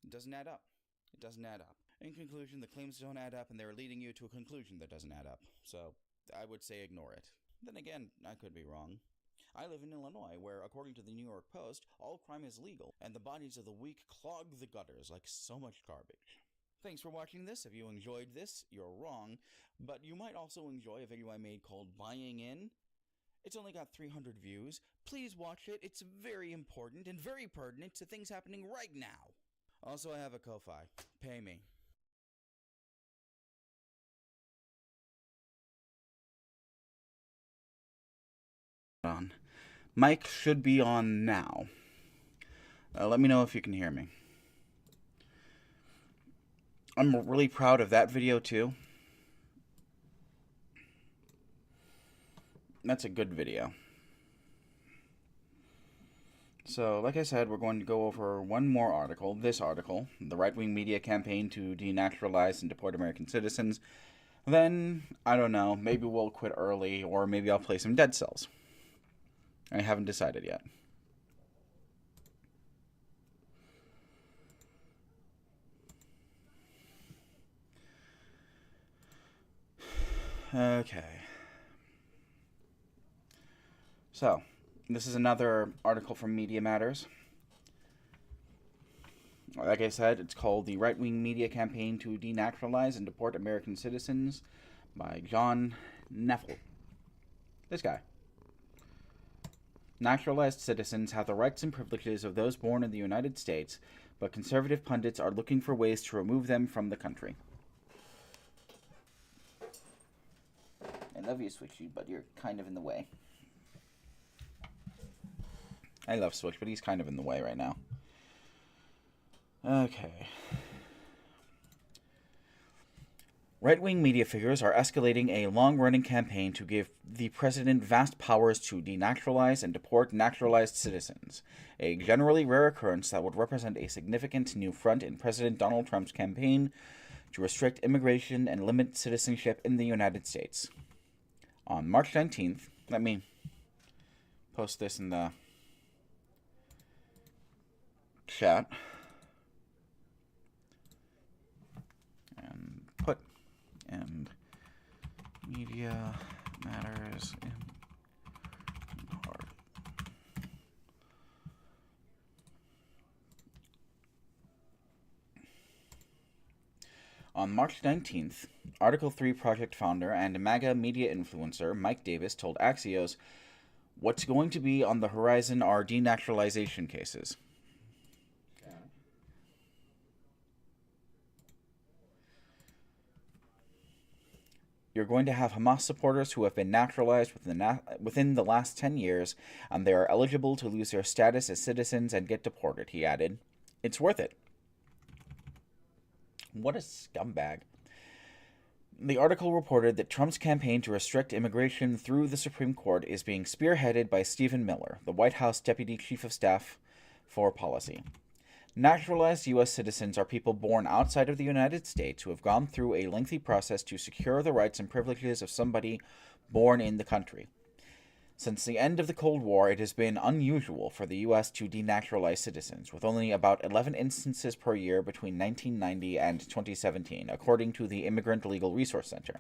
It doesn't add up. It doesn't add up. In conclusion, the claims don't add up, and they're leading you to a conclusion that doesn't add up. So, I would say ignore it. Then again, I could be wrong. I live in Illinois, where, according to the New York Post, all crime is legal, and the bodies of the weak clog the gutters like so much garbage. Thanks for watching this. If you enjoyed this, you're wrong, but you might also enjoy a video I made called Buying In. It's only got 300 views. Please watch it. It's very important and very pertinent to things happening right now. Also, I have a Ko-Fi. Pay me. Mic should be on now. Let me know if you can hear me. I'm really proud of that video too. That's a good video. So, like I said, we're going to go over one more article. This article, the right-wing media campaign to denaturalize and deport American citizens. Then, I don't know, maybe we'll quit early, or maybe I'll play some Dead Cells. I haven't decided yet. Okay. So, this is another article from Media Matters. Like I said, it's called The Right-Wing Media Campaign to Denaturalize and Deport American Citizens by John Neffel. This guy. Naturalized citizens have the rights and privileges of those born in the United States, but conservative pundits are looking for ways to remove them from the country. I love you, Switchy, but you're kind of in the way. I love Switch, but he's kind of in the way right now. Okay. Right-wing media figures are escalating a long-running campaign to give the president vast powers to denaturalize and deport naturalized citizens, a generally rare occurrence that would represent a significant new front in President Donald Trump's campaign to restrict immigration and limit citizenship in the United States. On March 19th, let me post this in the chat. And put and Media Matters in heart. On March 19th, Article 3 project founder and MAGA media influencer Mike Davis told Axios, "What's going to be on the horizon are denaturalization cases." You're going to have Hamas supporters who have been naturalized within the last 10 years, and they are eligible to lose their status as citizens and get deported, he added. It's worth it. What a scumbag. The article reported that Trump's campaign to restrict immigration through the Supreme Court is being spearheaded by Stephen Miller, the White House Deputy Chief of Staff for Policy. Naturalized U.S. citizens are people born outside of the United States who have gone through a lengthy process to secure the rights and privileges of somebody born in the country. Since the end of the Cold War, it has been unusual for the U.S. to denaturalize citizens, with only about 11 instances per year between 1990 and 2017, according to the Immigrant Legal Resource Center.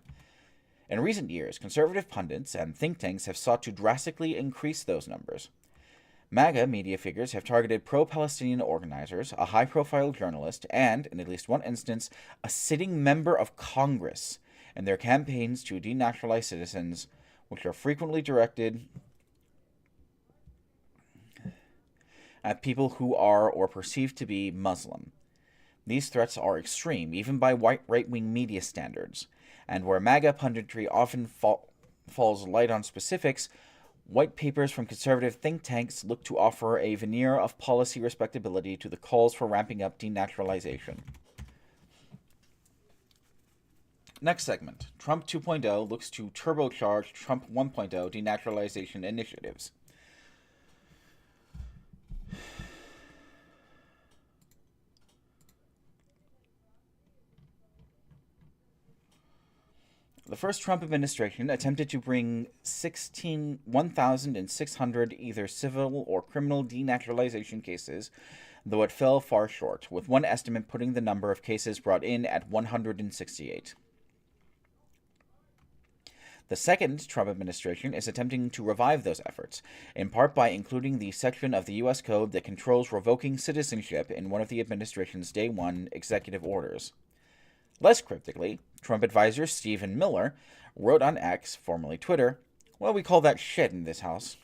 In recent years, conservative pundits and think tanks have sought to drastically increase those numbers. MAGA media figures have targeted pro-Palestinian organizers, a high-profile journalist, and, in at least one instance, a sitting member of Congress in their campaigns to denaturalize citizens, which are frequently directed at people who are or perceived to be Muslim. These threats are extreme, even by right-wing media standards, and where MAGA punditry often falls light on specifics, white papers from conservative think tanks look to offer a veneer of policy respectability to the calls for ramping up denaturalization. Next segment. Trump 2.0 looks to turbocharge Trump 1.0 denaturalization initiatives. The first Trump administration attempted to bring 1,600 either civil or criminal denaturalization cases, though it fell far short, with one estimate putting the number of cases brought in at 168. The second Trump administration is attempting to revive those efforts, in part by including the section of the U.S. Code that controls revoking citizenship in one of the administration's Day 1 executive orders. Less cryptically, Trump advisor Stephen Miller wrote on X, formerly Twitter, "Well, we call that shit in this house.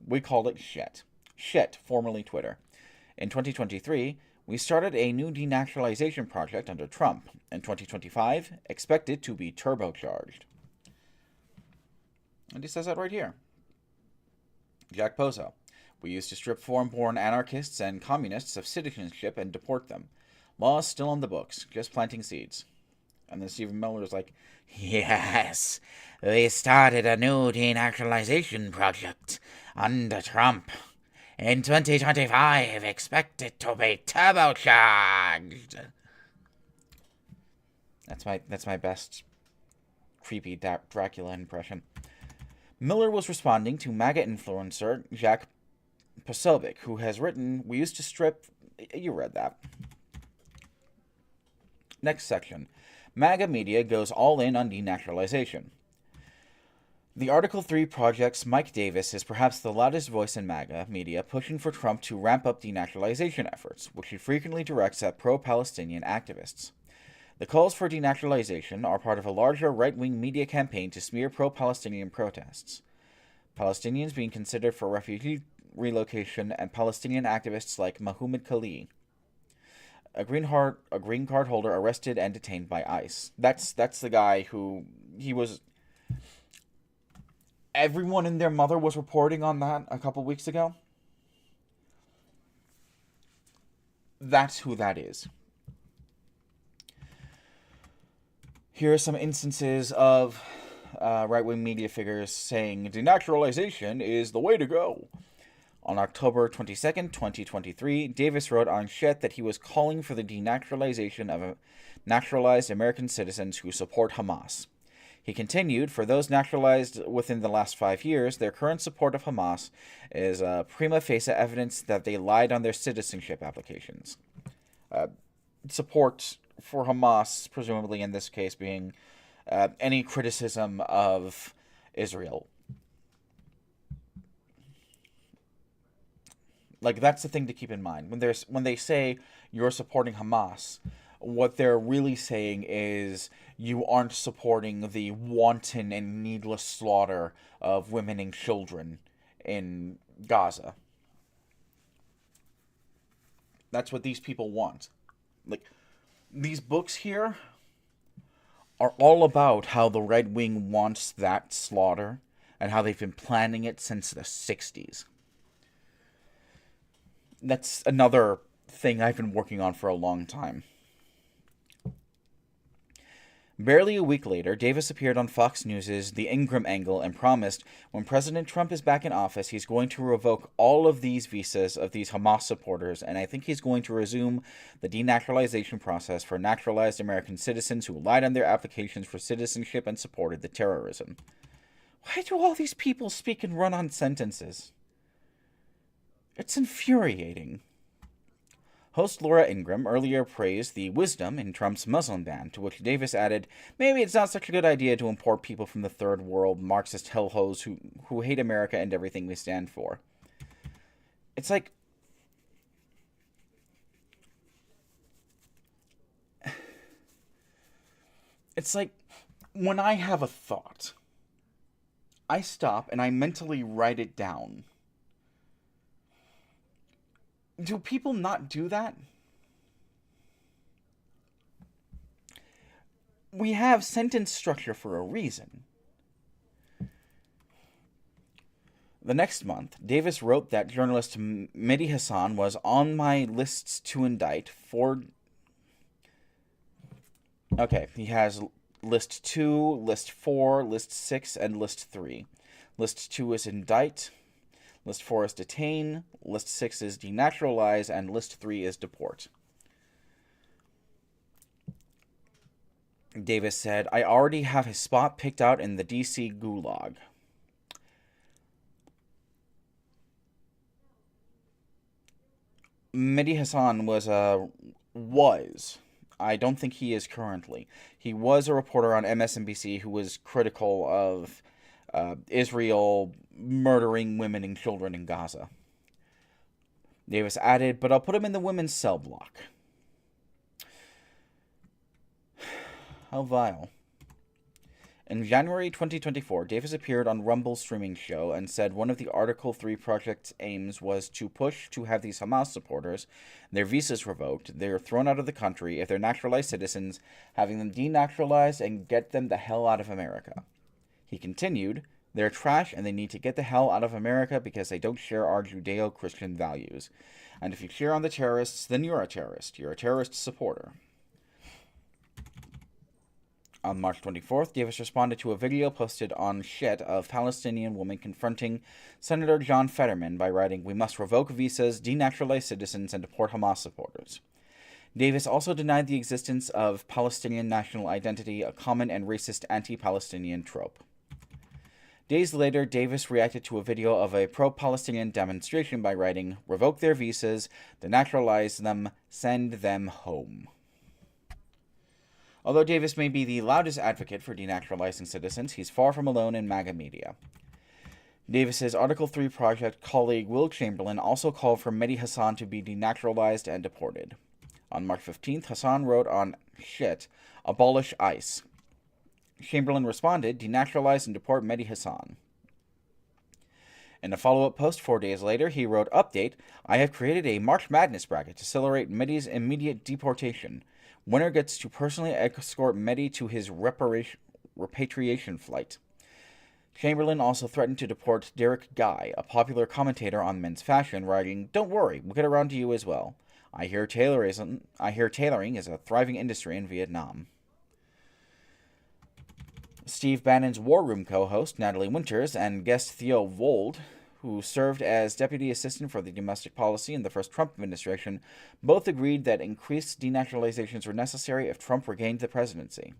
We call it shit. Shit, formerly Twitter. In 2023, we started a new denaturalization project under Trump. In 2025, expect it to be turbocharged." And he says that right here. Jack Pozo. We used to strip foreign-born anarchists and communists of citizenship and deport them. Laws still on the books, just planting seeds. And then Stephen Miller is like, yes, we started a new denaturalization project under Trump. In 2025, expect it to be turbocharged. That's my best creepy Dracula impression. Miller was responding to MAGA influencer Jack Posobiec, who has written, "We used to strip..." You read that. Next section. MAGA media goes all in on denaturalization. The Article 3 Project's Mike Davis is perhaps the loudest voice in MAGA media pushing for Trump to ramp up denaturalization efforts, which he frequently directs at pro-Palestinian activists. The calls for denaturalization are part of a larger right-wing media campaign to smear pro-Palestinian protests. Palestinians being considered for refugee relocation and Palestinian activists like Mahmoud Khalil, a green card holder arrested and detained by ICE. That's the guy who he was. Everyone and their mother was reporting on that a couple weeks ago. That's who that is. Here are some instances of right-wing media figures saying denaturalization is the way to go. On October 22nd, 2023, Davis wrote on Shet that he was calling for the denaturalization of naturalized American citizens who support Hamas. He continued, for those naturalized within the last 5 years, their current support of Hamas is prima facie evidence that they lied on their citizenship applications. Support for Hamas, presumably in this case being any criticism of Israel. Like, that's the thing to keep in mind. When they say you're supporting Hamas, what they're really saying is you aren't supporting the wanton and needless slaughter of women and children in Gaza. That's what these people want. Like, these books here are all about how the Red Wing wants that slaughter and how they've been planning it since the 60s. That's another thing I've been working on for a long time. Barely a week later, Davis appeared on Fox News' The Ingram Angle and promised when President Trump is back in office, he's going to revoke all of these visas of these Hamas supporters, and I think he's going to resume the denaturalization process for naturalized American citizens who lied on their applications for citizenship and supported the terrorism. Why do all these people speak in run-on sentences? It's infuriating. Host Laura Ingraham earlier praised the wisdom in Trump's Muslim ban, to which Davis added, maybe it's not such a good idea to import people from the third world, Marxist hellholes who hate America and everything we stand for. It's like... It's like when I have a thought, I stop and I mentally write it down. Do people not do that? We have sentence structure for a reason. The next month, Davis wrote that journalist Mehdi Hassan was on my lists to indict for... Okay, he has list 2, list 4, list 6, and list 3. List 2 is indict. List 4 is detain, List 6 is denaturalize, and List 3 is deport. Davis said, I already have his spot picked out in the D.C. Gulag. Mehdi Hassan was, I don't think he is currently. He was a reporter on MSNBC who was critical of Israel murdering women and children in Gaza. Davis added, but I'll put him in the women's cell block. How vile. In January 2024, Davis appeared on Rumble's streaming show and said one of the Article 3 project's aims was to push to have these Hamas supporters, their visas revoked, they're thrown out of the country, if they're naturalized citizens, having them denaturalized and get them the hell out of America. He continued, They're trash and they need to get the hell out of America because they don't share our Judeo-Christian values. And if you cheer on the terrorists, then you're a terrorist. You're a terrorist supporter. On March 24th, Davis responded to a video posted on Shit of Palestinian woman confronting Senator John Fetterman by writing, "We must revoke visas, denaturalize citizens, and deport Hamas supporters." Davis also denied the existence of Palestinian national identity, a common and racist anti-Palestinian trope. Days later, Davis reacted to a video of a pro-Palestinian demonstration by writing, "Revoke their visas, denaturalize them, send them home." Although Davis may be the loudest advocate for denaturalizing citizens, he's far from alone in MAGA media. Davis's Article 3 Project colleague Will Chamberlain also called for Mehdi Hassan to be denaturalized and deported. On March 15th, Hassan wrote on Shit, "Abolish ICE." Chamberlain responded, "Denaturalize and deport Mehdi Hassan." In a follow-up post 4 days later, he wrote, "Update, I have created a March Madness bracket to celebrate Mehdi's immediate deportation. Winner gets to personally escort Mehdi to his repatriation flight." Chamberlain also threatened to deport Derek Guy, a popular commentator on men's fashion, writing, "Don't worry, we'll get around to you as well. I hear tailoring is a thriving industry in Vietnam." Steve Bannon's War Room co-host, Natalie Winters, and guest Theo Vold, who served as Deputy Assistant for the Domestic Policy in the first Trump administration, both agreed that increased denaturalizations were necessary if Trump regained the presidency.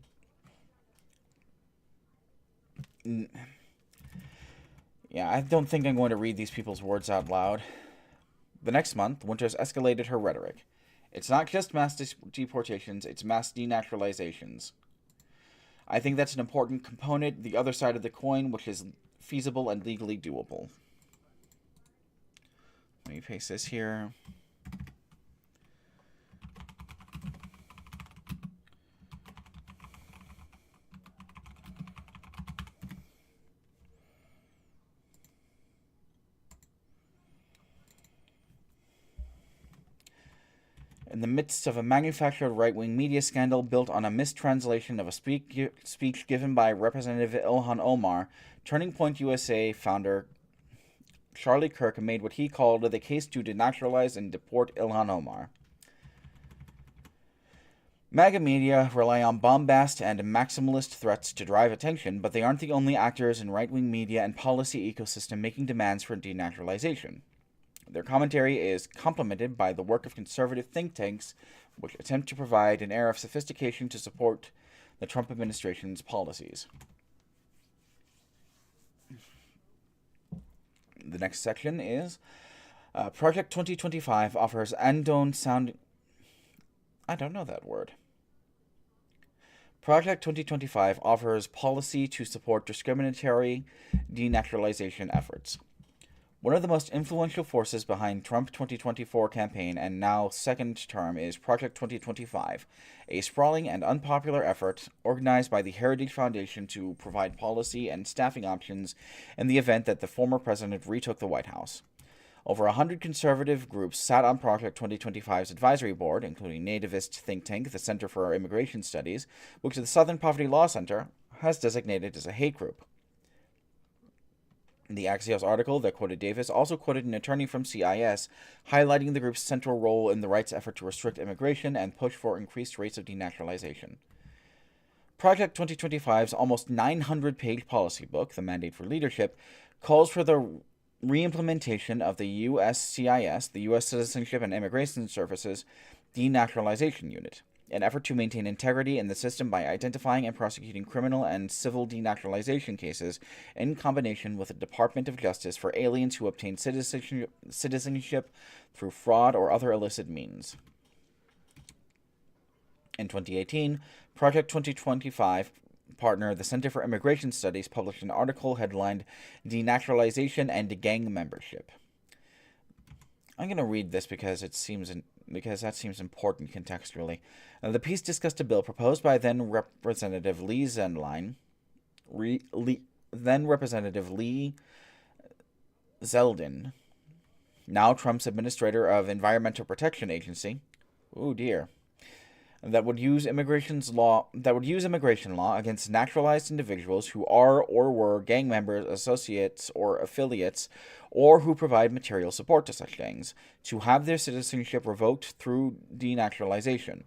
Yeah, I don't think I'm going to read these people's words out loud. The next month, Winters escalated her rhetoric. "It's not just mass deportations, it's mass denaturalizations. I think that's an important component, the other side of the coin, which is feasible and legally doable." Let me paste this here. In the midst of a manufactured right-wing media scandal built on a mistranslation of a speech given by Representative Ilhan Omar, Turning Point USA founder Charlie Kirk made what he called the case to denaturalize and deport Ilhan Omar. MAGA media rely on bombast and maximalist threats to drive attention, but they aren't the only actors in right-wing media and policy ecosystem making demands for denaturalization. Their commentary is complemented by the work of conservative think tanks, which attempt to provide an air of sophistication to support the Trump administration's policies. The next section is Project 2025 offers Andon sound... I don't know that word. Project 2025 offers policy to support discriminatory denaturalization efforts. One of the most influential forces behind Trump 2024 campaign and now second term is Project 2025, a sprawling and unpopular effort organized by the Heritage Foundation to provide policy and staffing options in the event that the former president retook the White House. Over 100 conservative groups sat on Project 2025's advisory board, including nativist think tank the Center for Immigration Studies, which the Southern Poverty Law Center has designated as a hate group. The Axios article that quoted Davis also quoted an attorney from CIS, highlighting the group's central role in the right's effort to restrict immigration and push for increased rates of denaturalization. Project 2025's almost 900-page policy book, The Mandate for Leadership, calls for the reimplementation of the USCIS, the U.S. Citizenship and Immigration Services Denaturalization Unit, an effort to maintain integrity in the system by identifying and prosecuting criminal and civil denaturalization cases in combination with the Department of Justice for aliens who obtain citizenship through fraud or other illicit means. In 2018, Project 2025 partner, the Center for Immigration Studies, published an article headlined "Denaturalization and Gang Membership." I'm going to read this because that seems important contextually. The piece discussed a bill proposed by then Representative Lee Zeldin, now Trump's Administrator of Environmental Protection Agency. Oh dear. that would use immigration law against naturalized individuals who are or were gang members, associates, or affiliates, or who provide material support to such gangs, to have their citizenship revoked through denaturalization.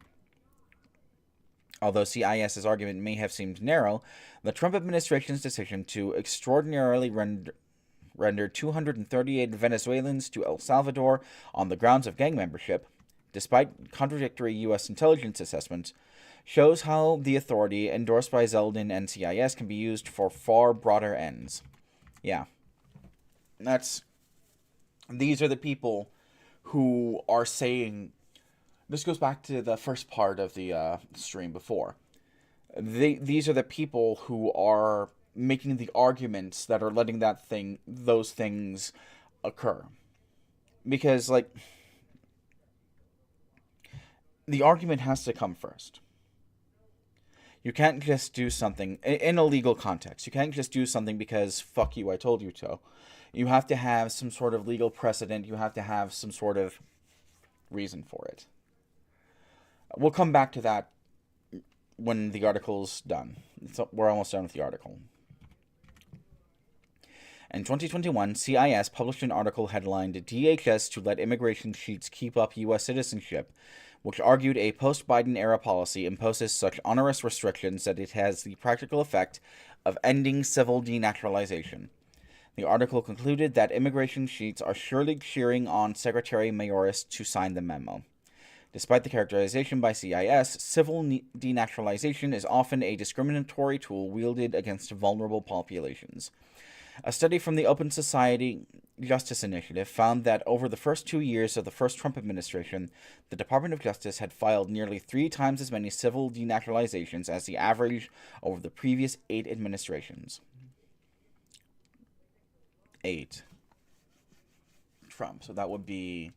Although CIS's argument may have seemed narrow, the Trump administration's decision to extraordinarily render 238 Venezuelans to El Salvador on the grounds of gang membership, despite contradictory U.S. intelligence assessments, shows how the authority endorsed by Zeldin and CIS can be used for far broader ends. Yeah. These are the people who are saying... This goes back to the first part of the stream before. These are the people who are making the arguments that are letting those things occur. Because, like... the argument has to come first. You can't just do something in a legal context. You can't just do something because, fuck you, I told you so. You have to have some sort of legal precedent. You have to have some sort of reason for it. We'll come back to that when the article's done. We're almost done with the article. In 2021, CIS published an article headlined DHS to let immigration sheets keep up U.S. citizenship, which argued a post-Biden era policy imposes such onerous restrictions that it has the practical effect of ending civil denaturalization. The article concluded that immigration sheets are surely cheering on Secretary Mayorkas to sign the memo. Despite the characterization by CIS, civil denaturalization is often a discriminatory tool wielded against vulnerable populations. A study from the Open Society Justice Initiative found that over the first 2 years of the first Trump administration, the Department of Justice had filed nearly 3 times as many civil denaturalizations as the average over the previous 8 administrations. 8. Trump. So that would be...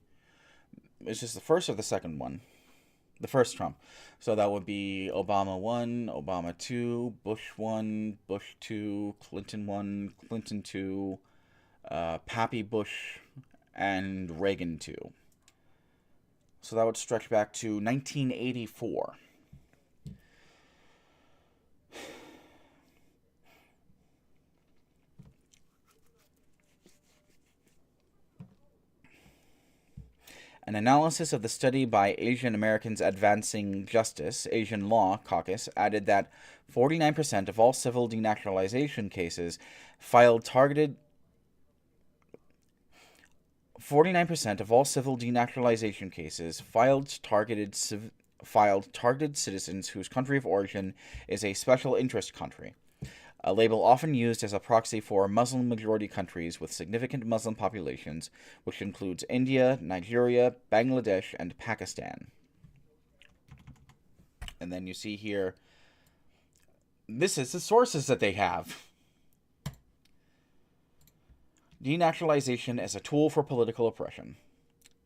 It's just the first or the second one? The first Trump. So that would be Obama 1, Obama 2, Bush 1, Bush 2, Clinton 1, Clinton 2, Pappy Bush, and Reagan 2. So that would stretch back to 1984. An analysis of the study by Asian Americans Advancing Justice, Asian Law Caucus, added that 49% of all civil denaturalization cases filed targeted 49% of all civil denaturalization cases filed targeted citizens whose country of origin is a special interest country, a label often used as a proxy for Muslim-majority countries with significant Muslim populations, which includes India, Nigeria, Bangladesh, and Pakistan. And then you see here, this is the sources that they have. Denaturalization as a tool for political oppression.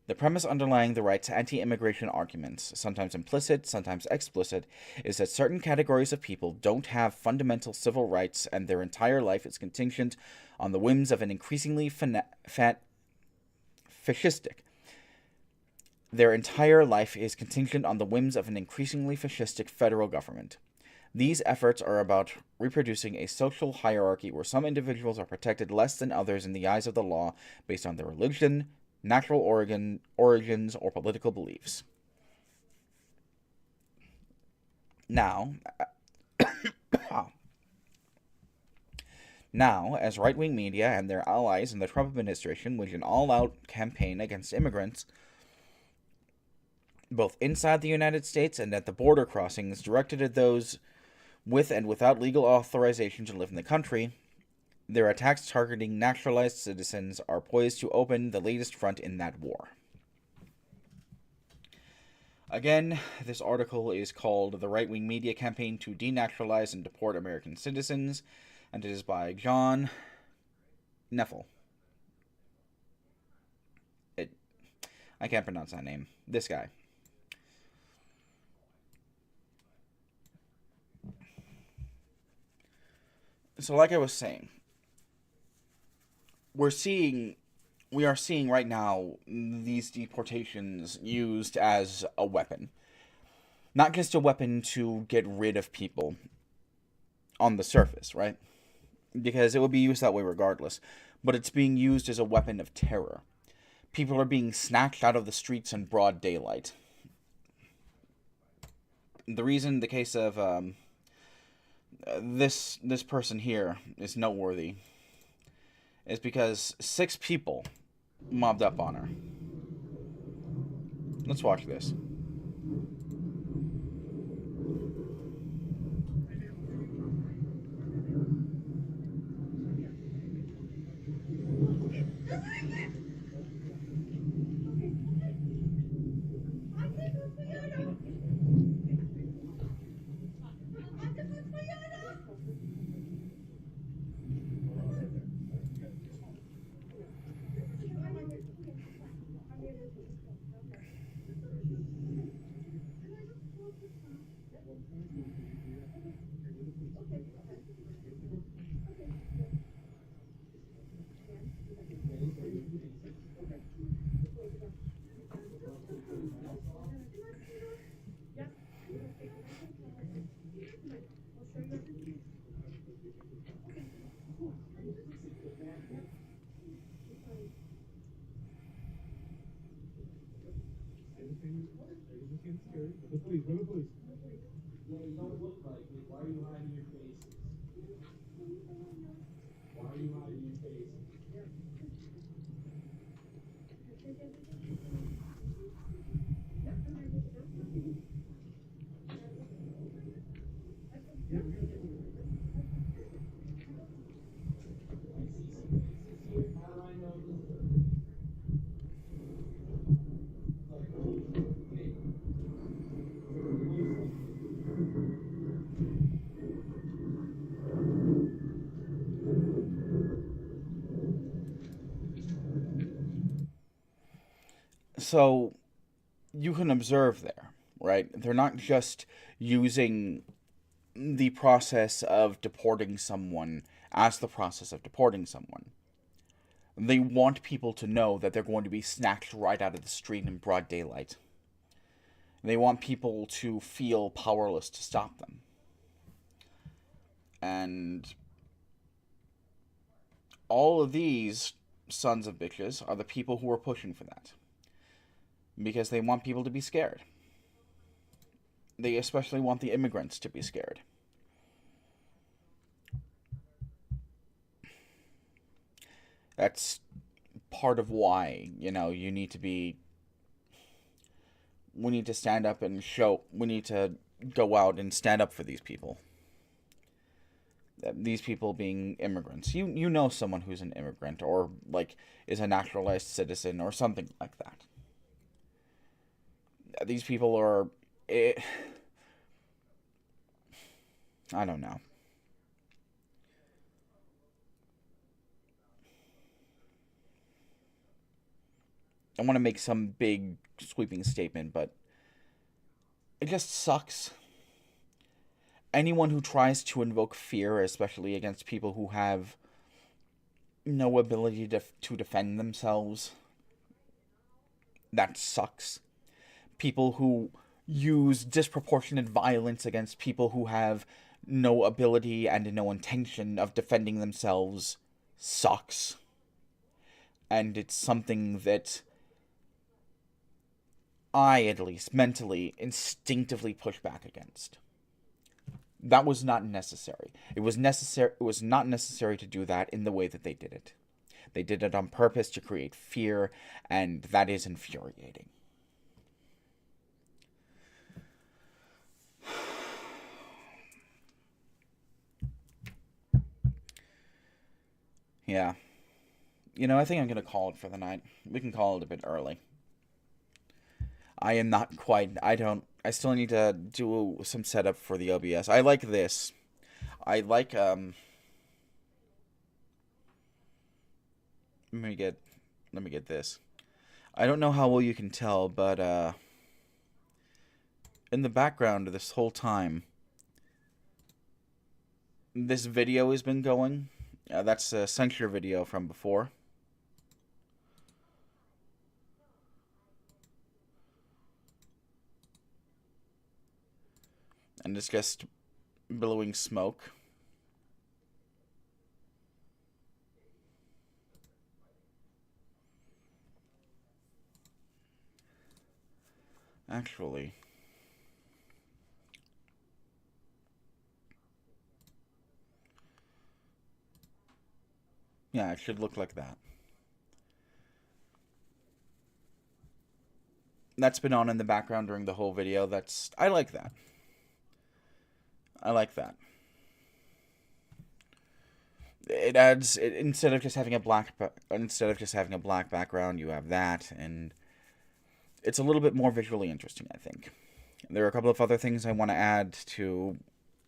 The premise underlying the right's anti-immigration arguments, sometimes implicit, sometimes explicit, is that certain categories of people don't have fundamental civil rights and their entire life is contingent on the whims of an increasingly fascistic. Their entire life is contingent on the whims of an increasingly fascistic federal government. These efforts are about reproducing a social hierarchy where some individuals are protected less than others in the eyes of the law based on their religion, natural origins, or political beliefs. Now, as right-wing media and their allies in the Trump administration wage an all-out campaign against immigrants, both inside the United States and at the border crossings directed at those with and without legal authorization to live in the country, their attacks targeting naturalized citizens are poised to open the latest front in that war. Again, this article is called The Right-Wing Media Campaign to Denaturalize and Deport American Citizens, and it is by John Neffel. I can't pronounce that name. This guy. So like I was saying, we are seeing right now these deportations used as a weapon. Not just a weapon to get rid of people on the surface, right? Because it will be used that way regardless. But it's being used as a weapon of terror. People are being snatched out of the streets in broad daylight. The reason the case of this person here is noteworthy is because 6 people mobbed up on her. Let's watch this. So you can observe there, right? They're not just using the process of deporting someone as the process of deporting someone. They want people to know that they're going to be snatched right out of the street in broad daylight. They want people to feel powerless to stop them. And all of these sons of bitches are the people who are pushing for that. Because they want people to be scared. They especially want the immigrants to be scared. That's part of why, you need to be... We need to stand up and show... We need to go out and stand up for these people. These people being immigrants. You know someone who's an immigrant or, is a naturalized citizen or something like that. These people are... I don't know. I want to make some big sweeping statement, but it just sucks. Anyone who tries to invoke fear, especially against people who have no ability to defend themselves, that sucks. People who use disproportionate violence against people who have no ability and no intention of defending themselves sucks. And it's something that I, at least, mentally, instinctively push back against. That was not necessary. It was not necessary to do that in the way that they did it. They did it on purpose to create fear, and that is infuriating. Yeah. I think I'm going to call it for the night. We can call it a bit early. I am not quite... I still need to do some setup for the OBS. I like this. I like, Let me get this. I don't know how well you can tell, but, in the background this whole time, this video has been going. That's a censure video from before. And it's just billowing smoke. Actually, yeah, it should look like that. That's been on in the background during the whole video. I like that. I like that. It adds instead of just having a black background, you have that, and it's a little bit more visually interesting, I think. There are a couple of other things I want to add to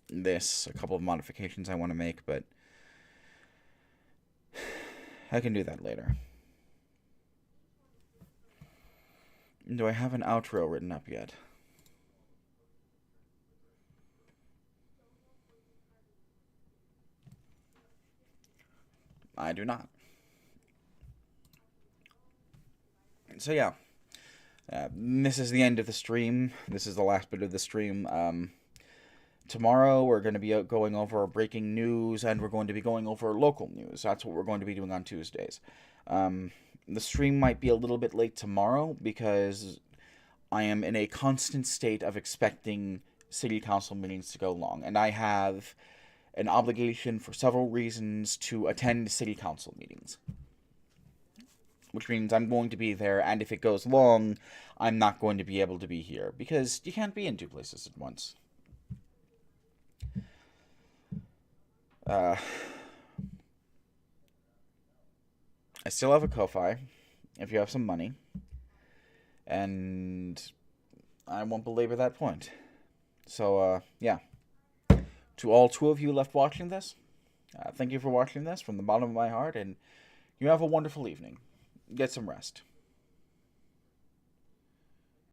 this, a couple of modifications I want to make, but I can do that later. Do I have an outro written up yet? I do not. So yeah, this is the end of the stream. This is the last bit of the stream. Tomorrow we're going to be going over breaking news, and we're going to be going over local news. That's what we're going to be doing on Tuesdays. The stream might be a little bit late tomorrow because I am in a constant state of expecting city council meetings to go long, and I have an obligation for several reasons to attend city council meetings, which means I'm going to be there, and if it goes long, I'm not going to be able to be here, because you can't be in two places at once. I still have a Ko-Fi, if you have some money, and I won't belabor that point. So, yeah. To all 2 of you left watching this, thank you for watching this from the bottom of my heart, and you have a wonderful evening. Get some rest.